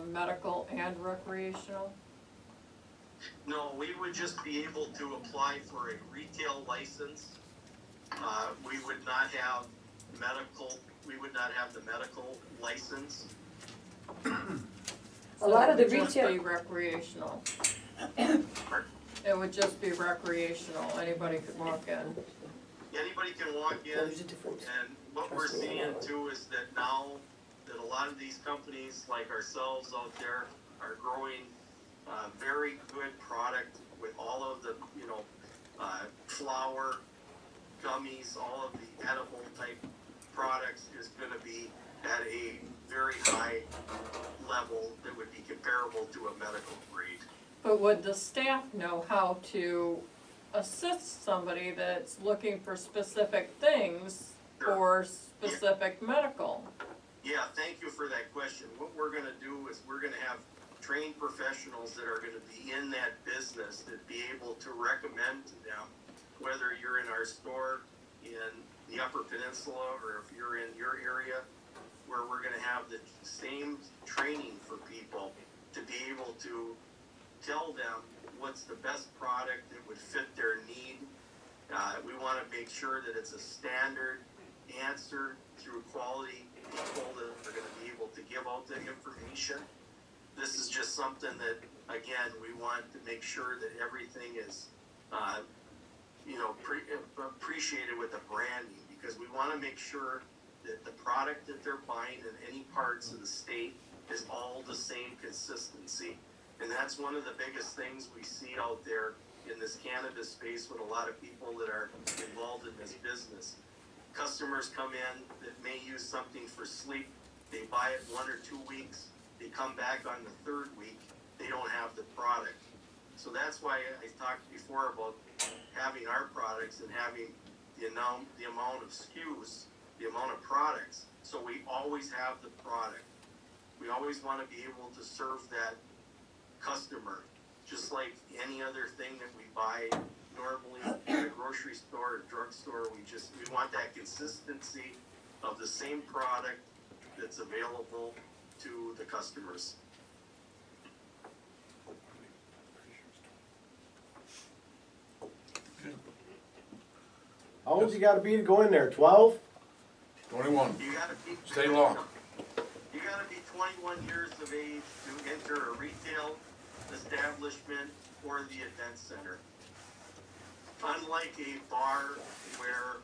medical and recreational? No, we would just be able to apply for a retail license. We would not have the medical license. A lot of the It would just retail, be recreational. It would just be recreational, anybody could walk in. Anybody can walk in, there's a difference. and what we're seeing too is that now that a lot of these companies like ourselves out there are growing very good product with all of the, you know, flour, gummies, all of the edible type products is going to be at a very high level that would be comparable to a medical grade. But would the staff know how to assist somebody that's looking for specific things for specific medical? Yeah, thank you for that question. What we're going to do is we're going to have trained professionals that are going to be in that business that be able to recommend to them, whether you're in our store in the Upper Peninsula or if you're in your area, where we're going to have the same training for people to be able to tell them what's the best product that would fit their need. We want to make sure that it's a standard answer through quality people that are going to be able to give out the information. This is just something that, again, we want to make sure that everything is, appreciated with the branding, because we want to make sure that the product that they're buying in any parts of the state is all the same consistency. And that's one of the biggest things we see out there in this cannabis space with a lot of people that are involved in this business. Customers come in that may use something for sleep, they buy it 1 or 2 weeks, they come back on the 3rd week, they don't have the product. So that's why I talked before about having our products and having the amount of SKUs, the amount of products, so we always have the product. We always want to be able to serve that customer, just like any other thing that we buy normally at a grocery store or drugstore. We want that consistency of the same product that's available to the customers. How old you gotta be to go in there, 12? 21. You gotta be, Stay long. You gotta be 21 years of age to enter a retail establishment or the event center. Unlike a bar where,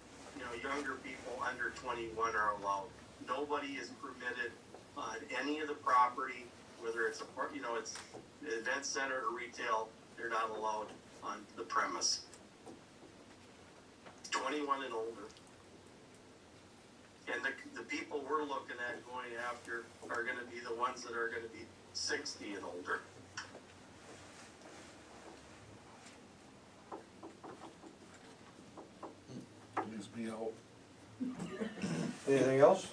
younger people under 21 are allowed. Nobody is permitted on any of the property, whether it's it's an event center or retail, they're not allowed on the premise. 21 and older. And the people we're looking at going after are gonna be the ones that are gonna be 60 and older. Leaves me out. Anything else?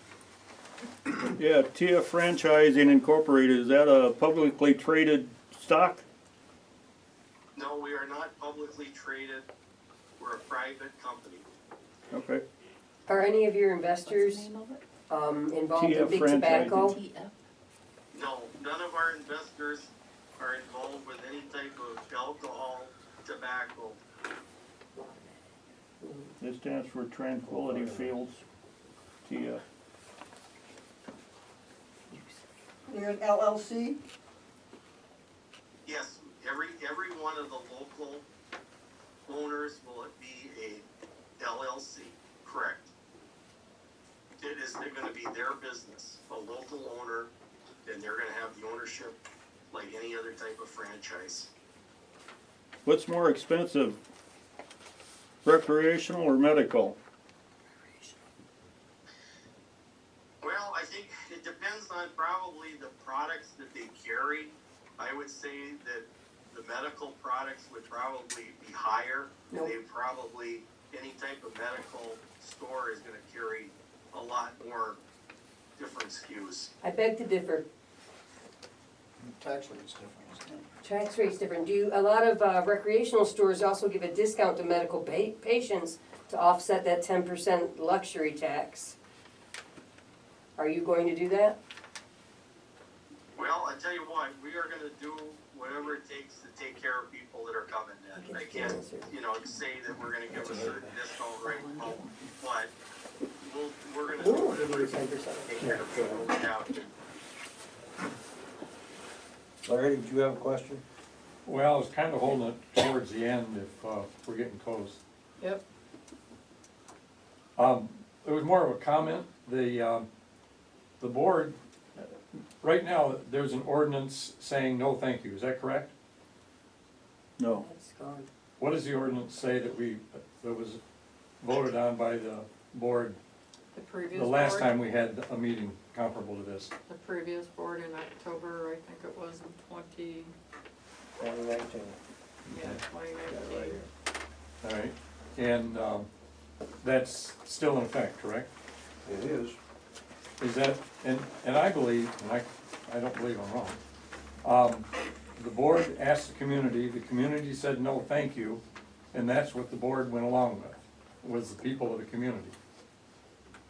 Yeah, TF Franchising Incorporated, is that a publicly traded stock? No, we are not publicly traded. We're a private company. Okay. Are any of your investors involved in TF big franchising. tobacco? No, none of our investors are involved with any type of alcohol, tobacco. This stands for Tranquility Fields, TF. You're an LLC? Yes, every one of the local owners will be a LLC, correct. It is gonna be their business, a local owner, and they're gonna have the ownership like any other type of franchise. What's more expensive, recreational or medical? Well, I think it depends on probably the products that they carry. I would say that the medical products would probably be higher. Nope. They probably, any type of medical store is gonna carry a lot more different SKUs. I beg to differ. Tax rate's different, isn't it? Tax rate's different. Do a lot of recreational stores also give a discount to medical patients to offset that 10% luxury tax? Are you going to do that? Well, I tell you what, we are gonna do whatever it takes to take care of people that are coming in. I can't, say that we're gonna give a certain discount right now, but we're gonna do whatever it takes to take care of people that have to. Larry, did you have a question? Well, I was kind of holding it towards the end if we're getting close. Yep. It was more of a comment. The board, right now, there's an ordinance saying no thank you, is that correct? No. That's gone. What does the ordinance say that was voted on by the board The previous the last board, time we had a meeting comparable to this? the previous board in October, I think it was in 2019. 2019. All right, and that's still in effect, correct? It is. Is that, and I believe, and I don't believe I'm wrong, the board asked the community said no, thank you, and that's what the board went along with, was the people of the community.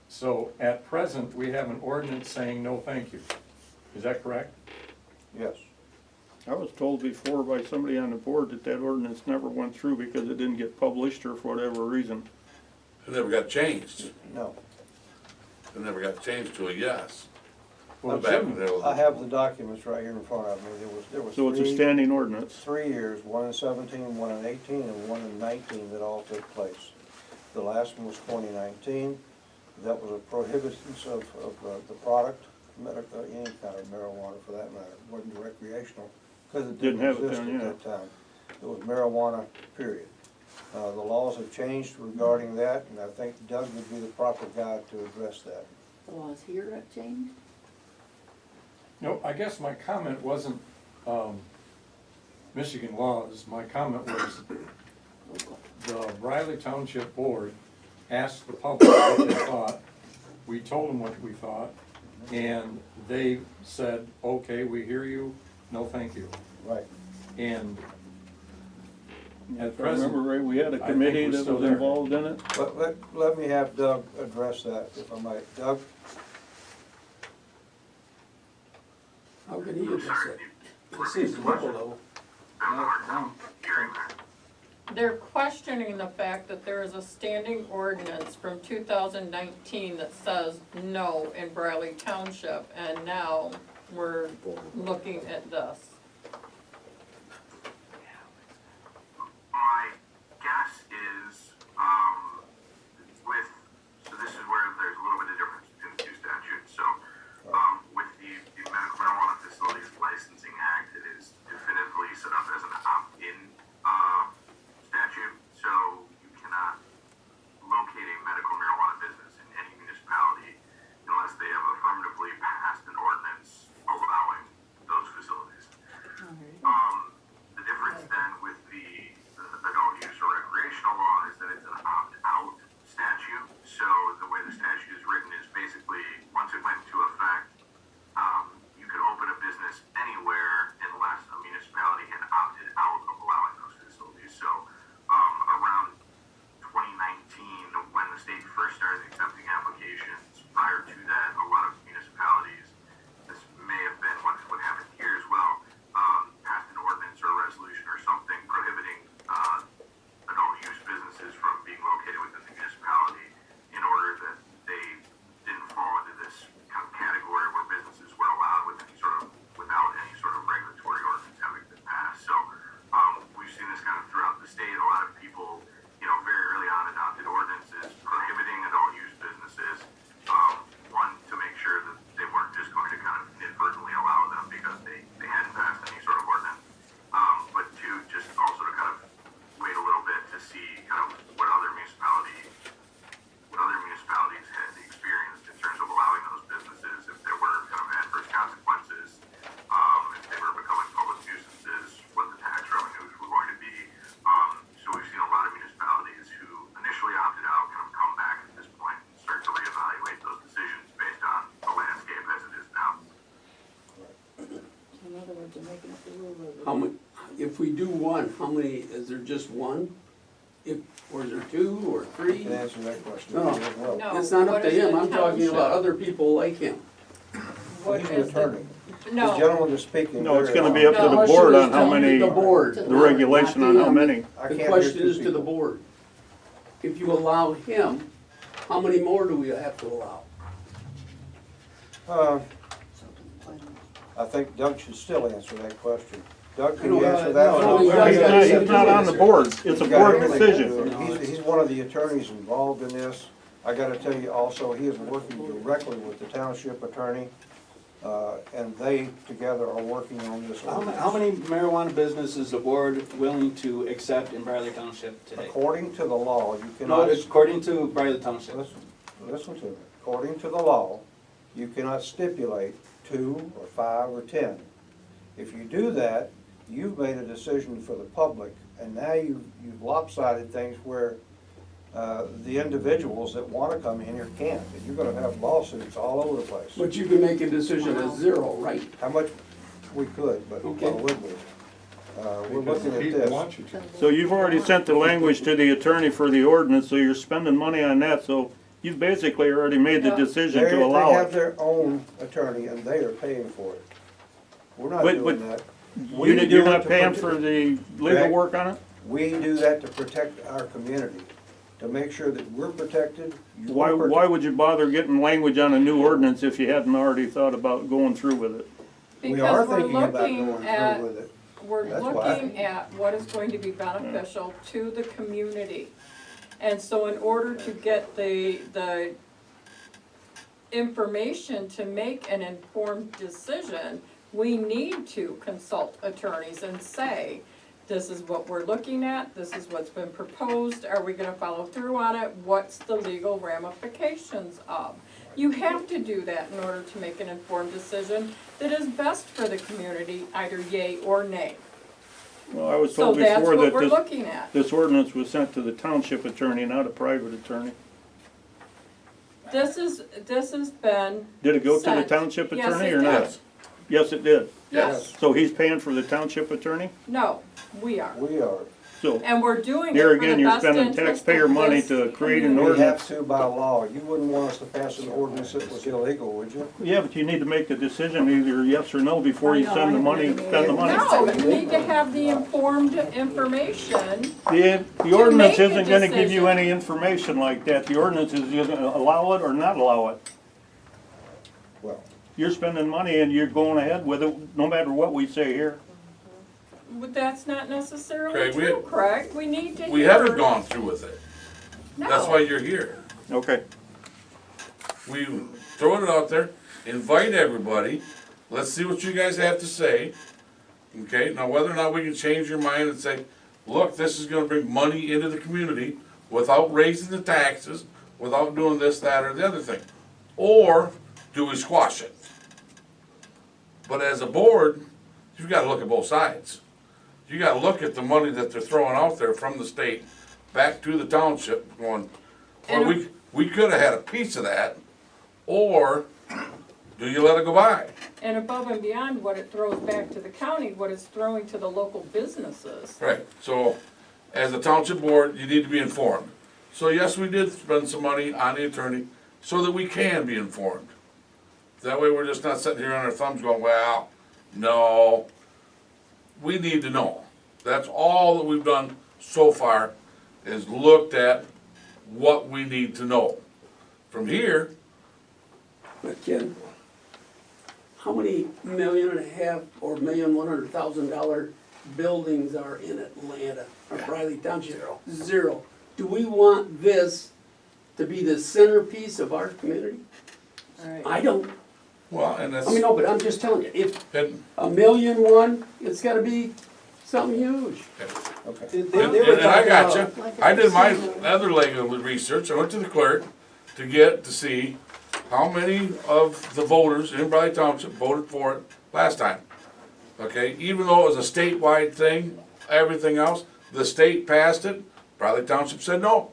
So at present, we have an ordinance saying no, thank you. Is that correct? Yes. I was told before by somebody on the board that that ordinance never went through because it didn't get published or for whatever reason. It never got changed. No. It never got changed to a yes. Well, Back when there was- I have the documents right here in front of me. There was So it's a three, standing ordinance. 3 years, one in 17, one in 18, and one in 19 that all took place. The last one was 2019. That was a prohibition of the product, any kind of marijuana for that matter. It wasn't recreational, because it didn't Didn't have it exist then, at yeah. that time. It was marijuana, period. The laws have changed regarding that, and I think Doug would be the proper guy to address that. The laws here have changed? No, I guess my comment wasn't, Michigan laws, my comment was, the Riley Township Board asked the public what they thought, we told them what we thought, and they said, okay, we hear you, no thank you. Right. And at If I present, remember right, we had a I think committee we're that still was there. involved in it. But let me have Doug address that, if I might. Doug? How can he address it? This is local level. Not down. They're questioning the fact that there is a standing ordinance from 2019 that says no in Briley Township, and now we're looking at this. My guess is, so this is where there's a little bit of difference between the two statutes. So, with the Medical Marijuana Facilities Licensing Act, it is definitively set up as an opt-in, statute. So you cannot locate a medical marijuana business in any municipality unless they have affirmatively passed an ordinance allowing those facilities. The difference then with the adult use or recreational law is that it's an opt-out statute. So the way the statute is written is basically, once it went into effect, you could open a business anywhere unless a municipality had opted out of allowing those facilities. So around 2019, when the state first started accepting applications, prior to that, a lot of municipalities, this may have been what happened here as well, passed an ordinance or a resolution or something prohibiting adult use businesses from being located within the municipality in order that they didn't fall into this kind of category where businesses were allowed without any sort of regulatory ordinance having been passed. So we've seen this kind of throughout the state. A lot of people, very early on adopted ordinances prohibiting adult use businesses. One, to make sure that they weren't just going to kind of inadvertently allow them because they hadn't passed any sort of ordinance. But two, just also to kind of wait a little bit to see kind of what other municipalities had experienced in terms of allowing those businesses, if there were kind of adverse consequences, if they were becoming public nuisances, what the tax revenues were going to be. So we've seen a lot of municipalities who initially opted out kind of come back at this point and start to reevaluate those decisions based on the landscape as it is now. In other words, they're making up the rule of it. How many, if we do one, how many, is there just one? Or is there two or three? You can answer that question. No. as well. No, It's not up what to is him, the I'm talking about township? other people like him. What He's is an the, attorney. The no, gentleman is speaking. No, it's very gonna be up to loud. the No. board on Question how is many, The board. the regulation not on to how him. many. I The can't question hear is two to the people. board. If you allow him, how many more do we have to allow? I think Doug should still answer that question. Doug, can No, you answer no, that? no, He's not on the board, it's a board decision. He's one of the attorneys involved in this. I gotta tell you also, he is working directly with the township attorney, and they together are working on this How ordinance. many marijuana businesses is the board willing to accept in Briley Township today? According to the law, you No, cannot. it's according to Briley Township. Listen to me. According to the law, you cannot stipulate 2 or 5 or 10. If you do that, you've made a decision for the public, and now you've lopsided things where the individuals that want to come in here can't, and you're gonna have lawsuits all over the place. But you can make a decision as zero, right? How much we could, but Okay. would we? We're because looking the at people this. want you to. So you've already sent the language to the attorney for the ordinance, so you're spending money on that, so you've basically already made the Yeah. decision They to allow have it. their own attorney, and they are paying for it. We're not But- doing but that. We do You're it not to paying protect- for the legal Correct. work on it? We do that to protect our community, to make sure that we're protected. you're Why protected. would you bother getting language on a new ordinance if you hadn't already thought about going through with it? We are Because we're thinking about looking going at, through with it. we're That's why. looking at what is going to be beneficial to the community. And so in order to get the information to make an informed decision, we need to consult attorneys and say, this is what we're looking at, this is what's been proposed, are we gonna follow through on it, what's the legal ramifications of? You have to do that in order to make an informed decision that is best for the community, either yay or nay. Well, I was So told that's before what that we're looking at. this ordinance was sent to the township attorney, not a private attorney. This has been. Did it go to the sent. township Yes, attorney it or not? did. Yes, it did. Yes, So he's paying for the township attorney? no, we are. We are. So And we're doing it here for the again, you're best spending interest taxpayer of money this to create an We ordinance. have to by law. You wouldn't want us to pass an ordinance that was illegal, would you? Yeah, but you need to make a decision, either yes or no, before you I know, spend the I money, agree. spend the money. No, you need to have the informed information. The ordinance make a isn't gonna give you decision. any information like that. The ordinance is either gonna allow it or not allow it. Well, You're spending money and you're going ahead with it, no matter what we say here. But that's not necessarily Craig, we- true, Craig. We need to hear. We haven't gone through with it. No. That's why you're here. Okay. We throwing it out there, invite everybody, let's see what you guys have to say. Okay, now whether or not we can change your mind and say, look, this is gonna bring money into the community without raising the taxes, without doing this, that, or the other thing. Or do we squash it? But as a board, you've gotta look at both sides. You gotta look at the money that they're throwing out there from the state back to the township going, well, we could've had a piece of that, or do you let it go by? And above and beyond what it throws back to the county, what it's throwing to the local businesses. Right, so as a township board, you need to be informed. So yes, we did spend some money on the attorney so that we can be informed. That way we're just not sitting here on our thumbs going, well, no. We need to know. That's all that we've done so far is looked at what we need to know. From here, But Ken, how many $1.5 or $1,100,000 buildings are in Atlanta or Briley Township? Zero. Do we want this to be the centerpiece of our community? I don't. well, and that's, I mean, no, but I'm just telling you, if and, $1,000,001, it's gotta be something huge. okay. and I got you. I did my other leg of the research. I went to the clerk to see how many of the voters in Briley Township voted for it last time. Okay, even though it was a statewide thing, everything else, the state passed it, Briley Township said no.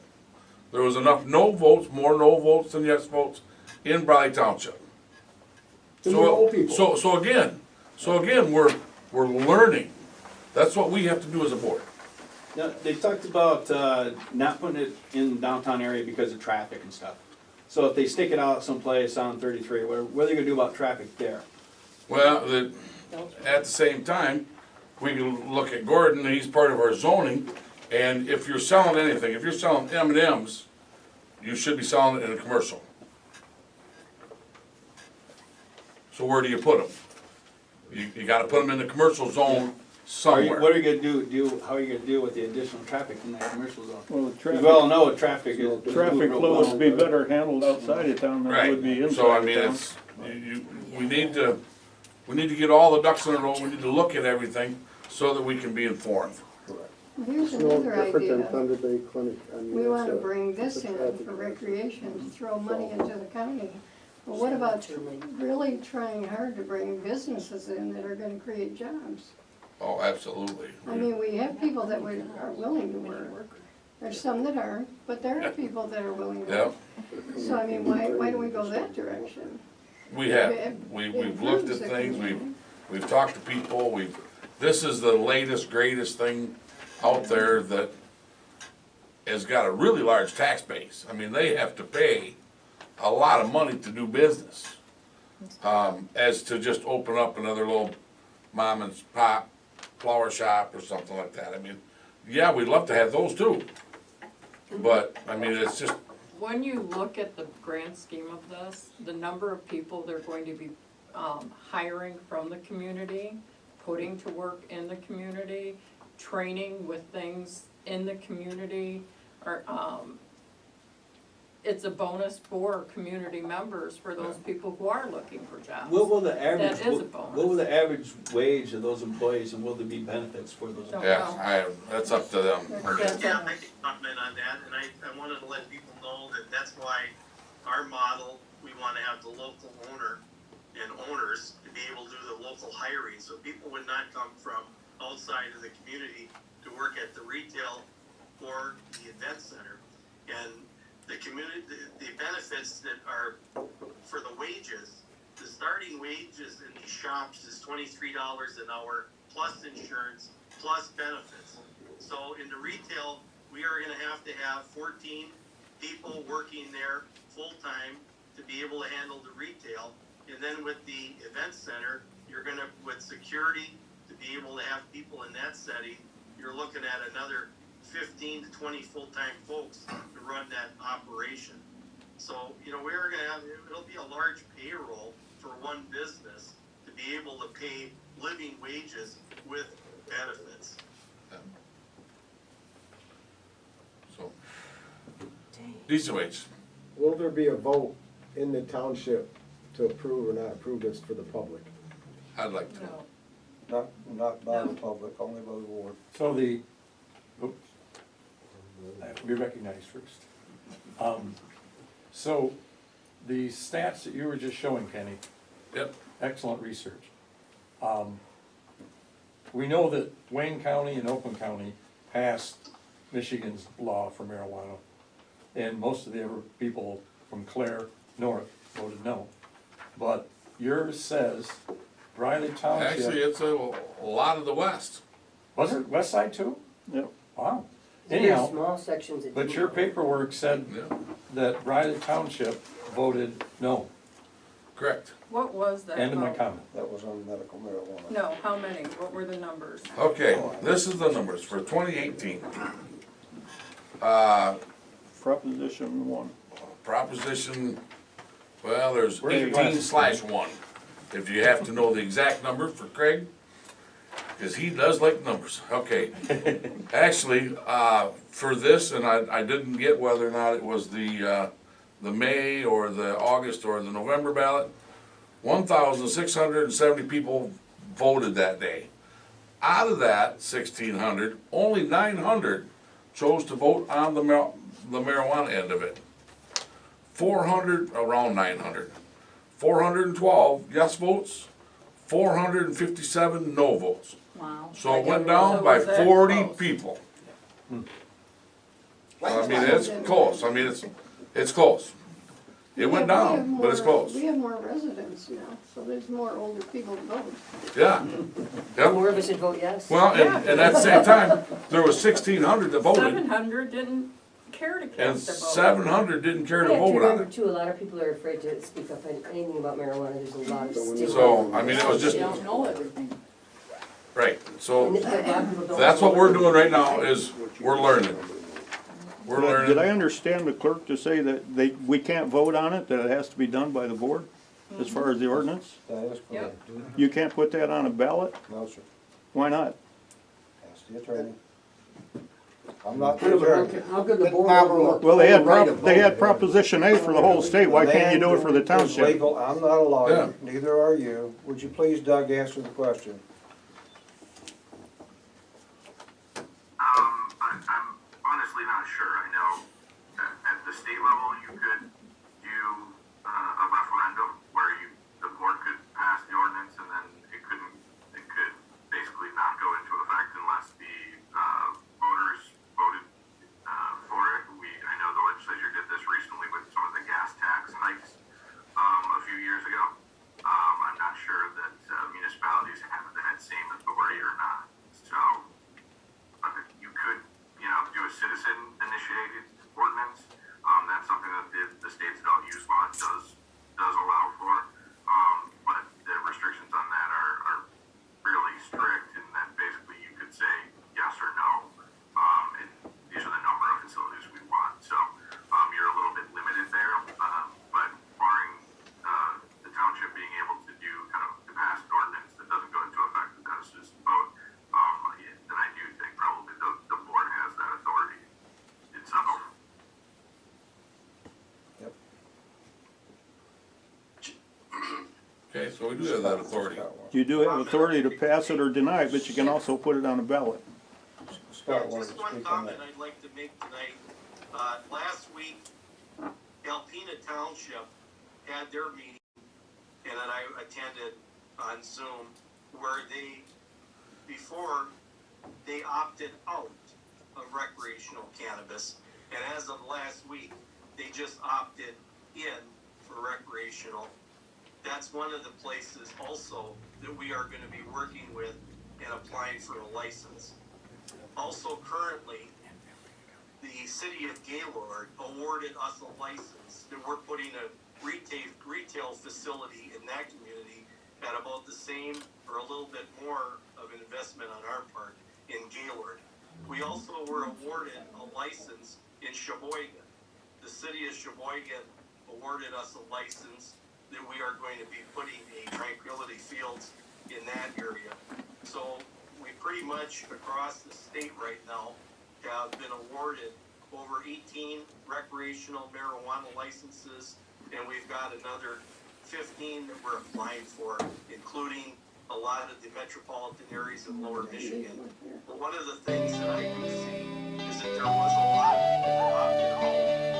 There was enough no votes, more no votes than yes votes in Briley Township. And we're old people. So again, we're learning. That's what we have to do as a board. Now, they talked about not putting it in the downtown area because of traffic and stuff. So if they stick it out someplace on 33, what are they gonna do about traffic there? Well, at the same time, we can look at Gordon, and he's part of our zoning, and if you're selling anything, if you're selling M&Ms, you should be selling it in a commercial. So where do you put them? You gotta put them in the commercial zone somewhere. What are you gonna do, how are you gonna deal with the additional traffic in that commercial zone? Well, the We traffic, well know what traffic is. traffic flow would be better handled outside of town than it would be Right, inside so I of mean, town. it's, we need to get all the ducks in a row, we need to look at everything so that we can be informed. Here's It's no another different than idea. Thunder Bay Clinic. I mean, We it's wanna a- bring this it's a in traffic for light. recreation, to throw money into the county. But what about really trying hard to bring businesses in that are gonna create jobs? Oh, absolutely. I mean, we have people that are willing to work. There's some that aren't, but there are people that are willing to Yeah, work. So I mean, why don't we go that direction? we have, we've looked at things, we've talked to people, this is the latest, greatest thing out there that has got a really large tax base. I mean, they have to pay a lot of money to do business. As to just open up another little mom and pop flower shop or something like that. I mean, yeah, we'd love to have those too. But, I mean, it's just, When you look at the grand scheme of this, the number of people they're going to be hiring from the community, putting to work in the community, training with things in the community, or, it's a bonus for community members, for those people who are looking for jobs. What will the average, That is a bonus. what will the average wage of those employees, and will there be benefits for those? Don't yeah, know. that's up to them. That's Yeah, I can comment on that, and I wanted to let people know that that's why our model, we wanna have the local owner and owners to be able to do the local hiring, so people would not come from outside of the community to work at the retail or the event center. And the community, the benefits that are for the wages, the starting wages in these shops is $23 an hour, plus insurance, plus benefits. So in the retail, we are gonna have to have 14 people working there full-time to be able to handle the retail. And then with the event center, you're gonna, with security, to be able to have people in that setting, you're looking at another 15 to 20 full-time folks to run that operation. So, you know, we're gonna have, it'll be a large payroll for one business to be able to pay living wages with benefits. So, decent wage. Will there be a vote in the township to approve or not approve this for the public? I'd like to. No. Not by the No. public, only by the board. So oops, I have to be recognized first. So the stats that you were just showing, Kenny, Yep, excellent research. We know that Wayne County and Oakland County passed Michigan's law for marijuana, and most of the other people from Clare North voted no. But yours says Riley Township. actually, it's a lot of the west. Was it West Side too? Yep. Wow. Very Anyhow, small sections. that but do your that. paperwork said Yeah, that Riley Township voted no. correct. What was that? End of my vote? comment. That was on medical marijuana. No, how many? What were the numbers? Okay, this is the numbers for 2018. Proposition 1. Proposition, well, there's Where's your 18 glasses? slash 1. If you have to know the exact number for Craig, because he does like numbers. Okay. Actually, for this, and I didn't get whether or not it was the May or the August or the November ballot, 1,670 people voted that day. Out of that 1,600, only 900 chose to vote on the marijuana end of it. 400, around 900. 412 yes votes, 457 no votes. Wow. So it went down by So was that 40 close? people. I mean, it's close, I mean, it's close. It went We have down, but it's more- close. We have more residents now, so there's more older people to vote. Yeah. Yep. More of us should vote yes. Well, and at the same time, there was 1,600 that voted, 700 didn't care to and cast their vote. 700 didn't care You to have to vote on remember it. too, a lot of people are afraid to speak up on anything about marijuana, there's a lot of stigma. So, I mean, it was just, They don't know everything. right, so And a lot of people don't that's what know. we're doing right now, is we're learning. We're Did I learning. understand the clerk to say that we can't vote on it, that it has to be done by the board? As far as the ordinance? That is correct. You can't put that on a ballot? No, sir. Why not? Ask the attorney. I'm not the attorney. How could the board? Well, they had Proposition A for the whole state, why can't you do it for the Land is township? legal. I'm not a lawyer, neither are you. Would you please, Doug, answer the question? I'm honestly not sure. I know at the state level, you could do a referendum where the board could pass the ordinance and then it could basically not go into effect unless the voters voted for it. I know the legislature did this recently with some of the gas tax hikes a few years ago. I'm not sure that municipalities have that So we do have that authority. You do have authority to pass it or deny it, but you can also put it on a ballot. Scott wanted to Just one speak on comment that. I'd like to make tonight. Last week, Alpena Township had their meeting, and then I attended on Zoom, where before they opted out of recreational cannabis, and as of last week, they just opted in for recreational. That's one of the places also that we are gonna be working with and applying for a license. Also currently, the city of Gaylord awarded us a license that we're putting a retail facility in that community at about the same or a little bit more of an investment on our part in Gaylord. We also were awarded a license in Sheboygan. The city of Sheboygan awarded us a license that we are going to be putting a Tranquility Fields in that area. So we pretty much across the state right now have been awarded over 18 recreational marijuana licenses, and we've got another 15 that we're applying for, including a lot of the metropolitan areas of Lower Michigan. But one of the things that I do see is that there was a lot of people that opted out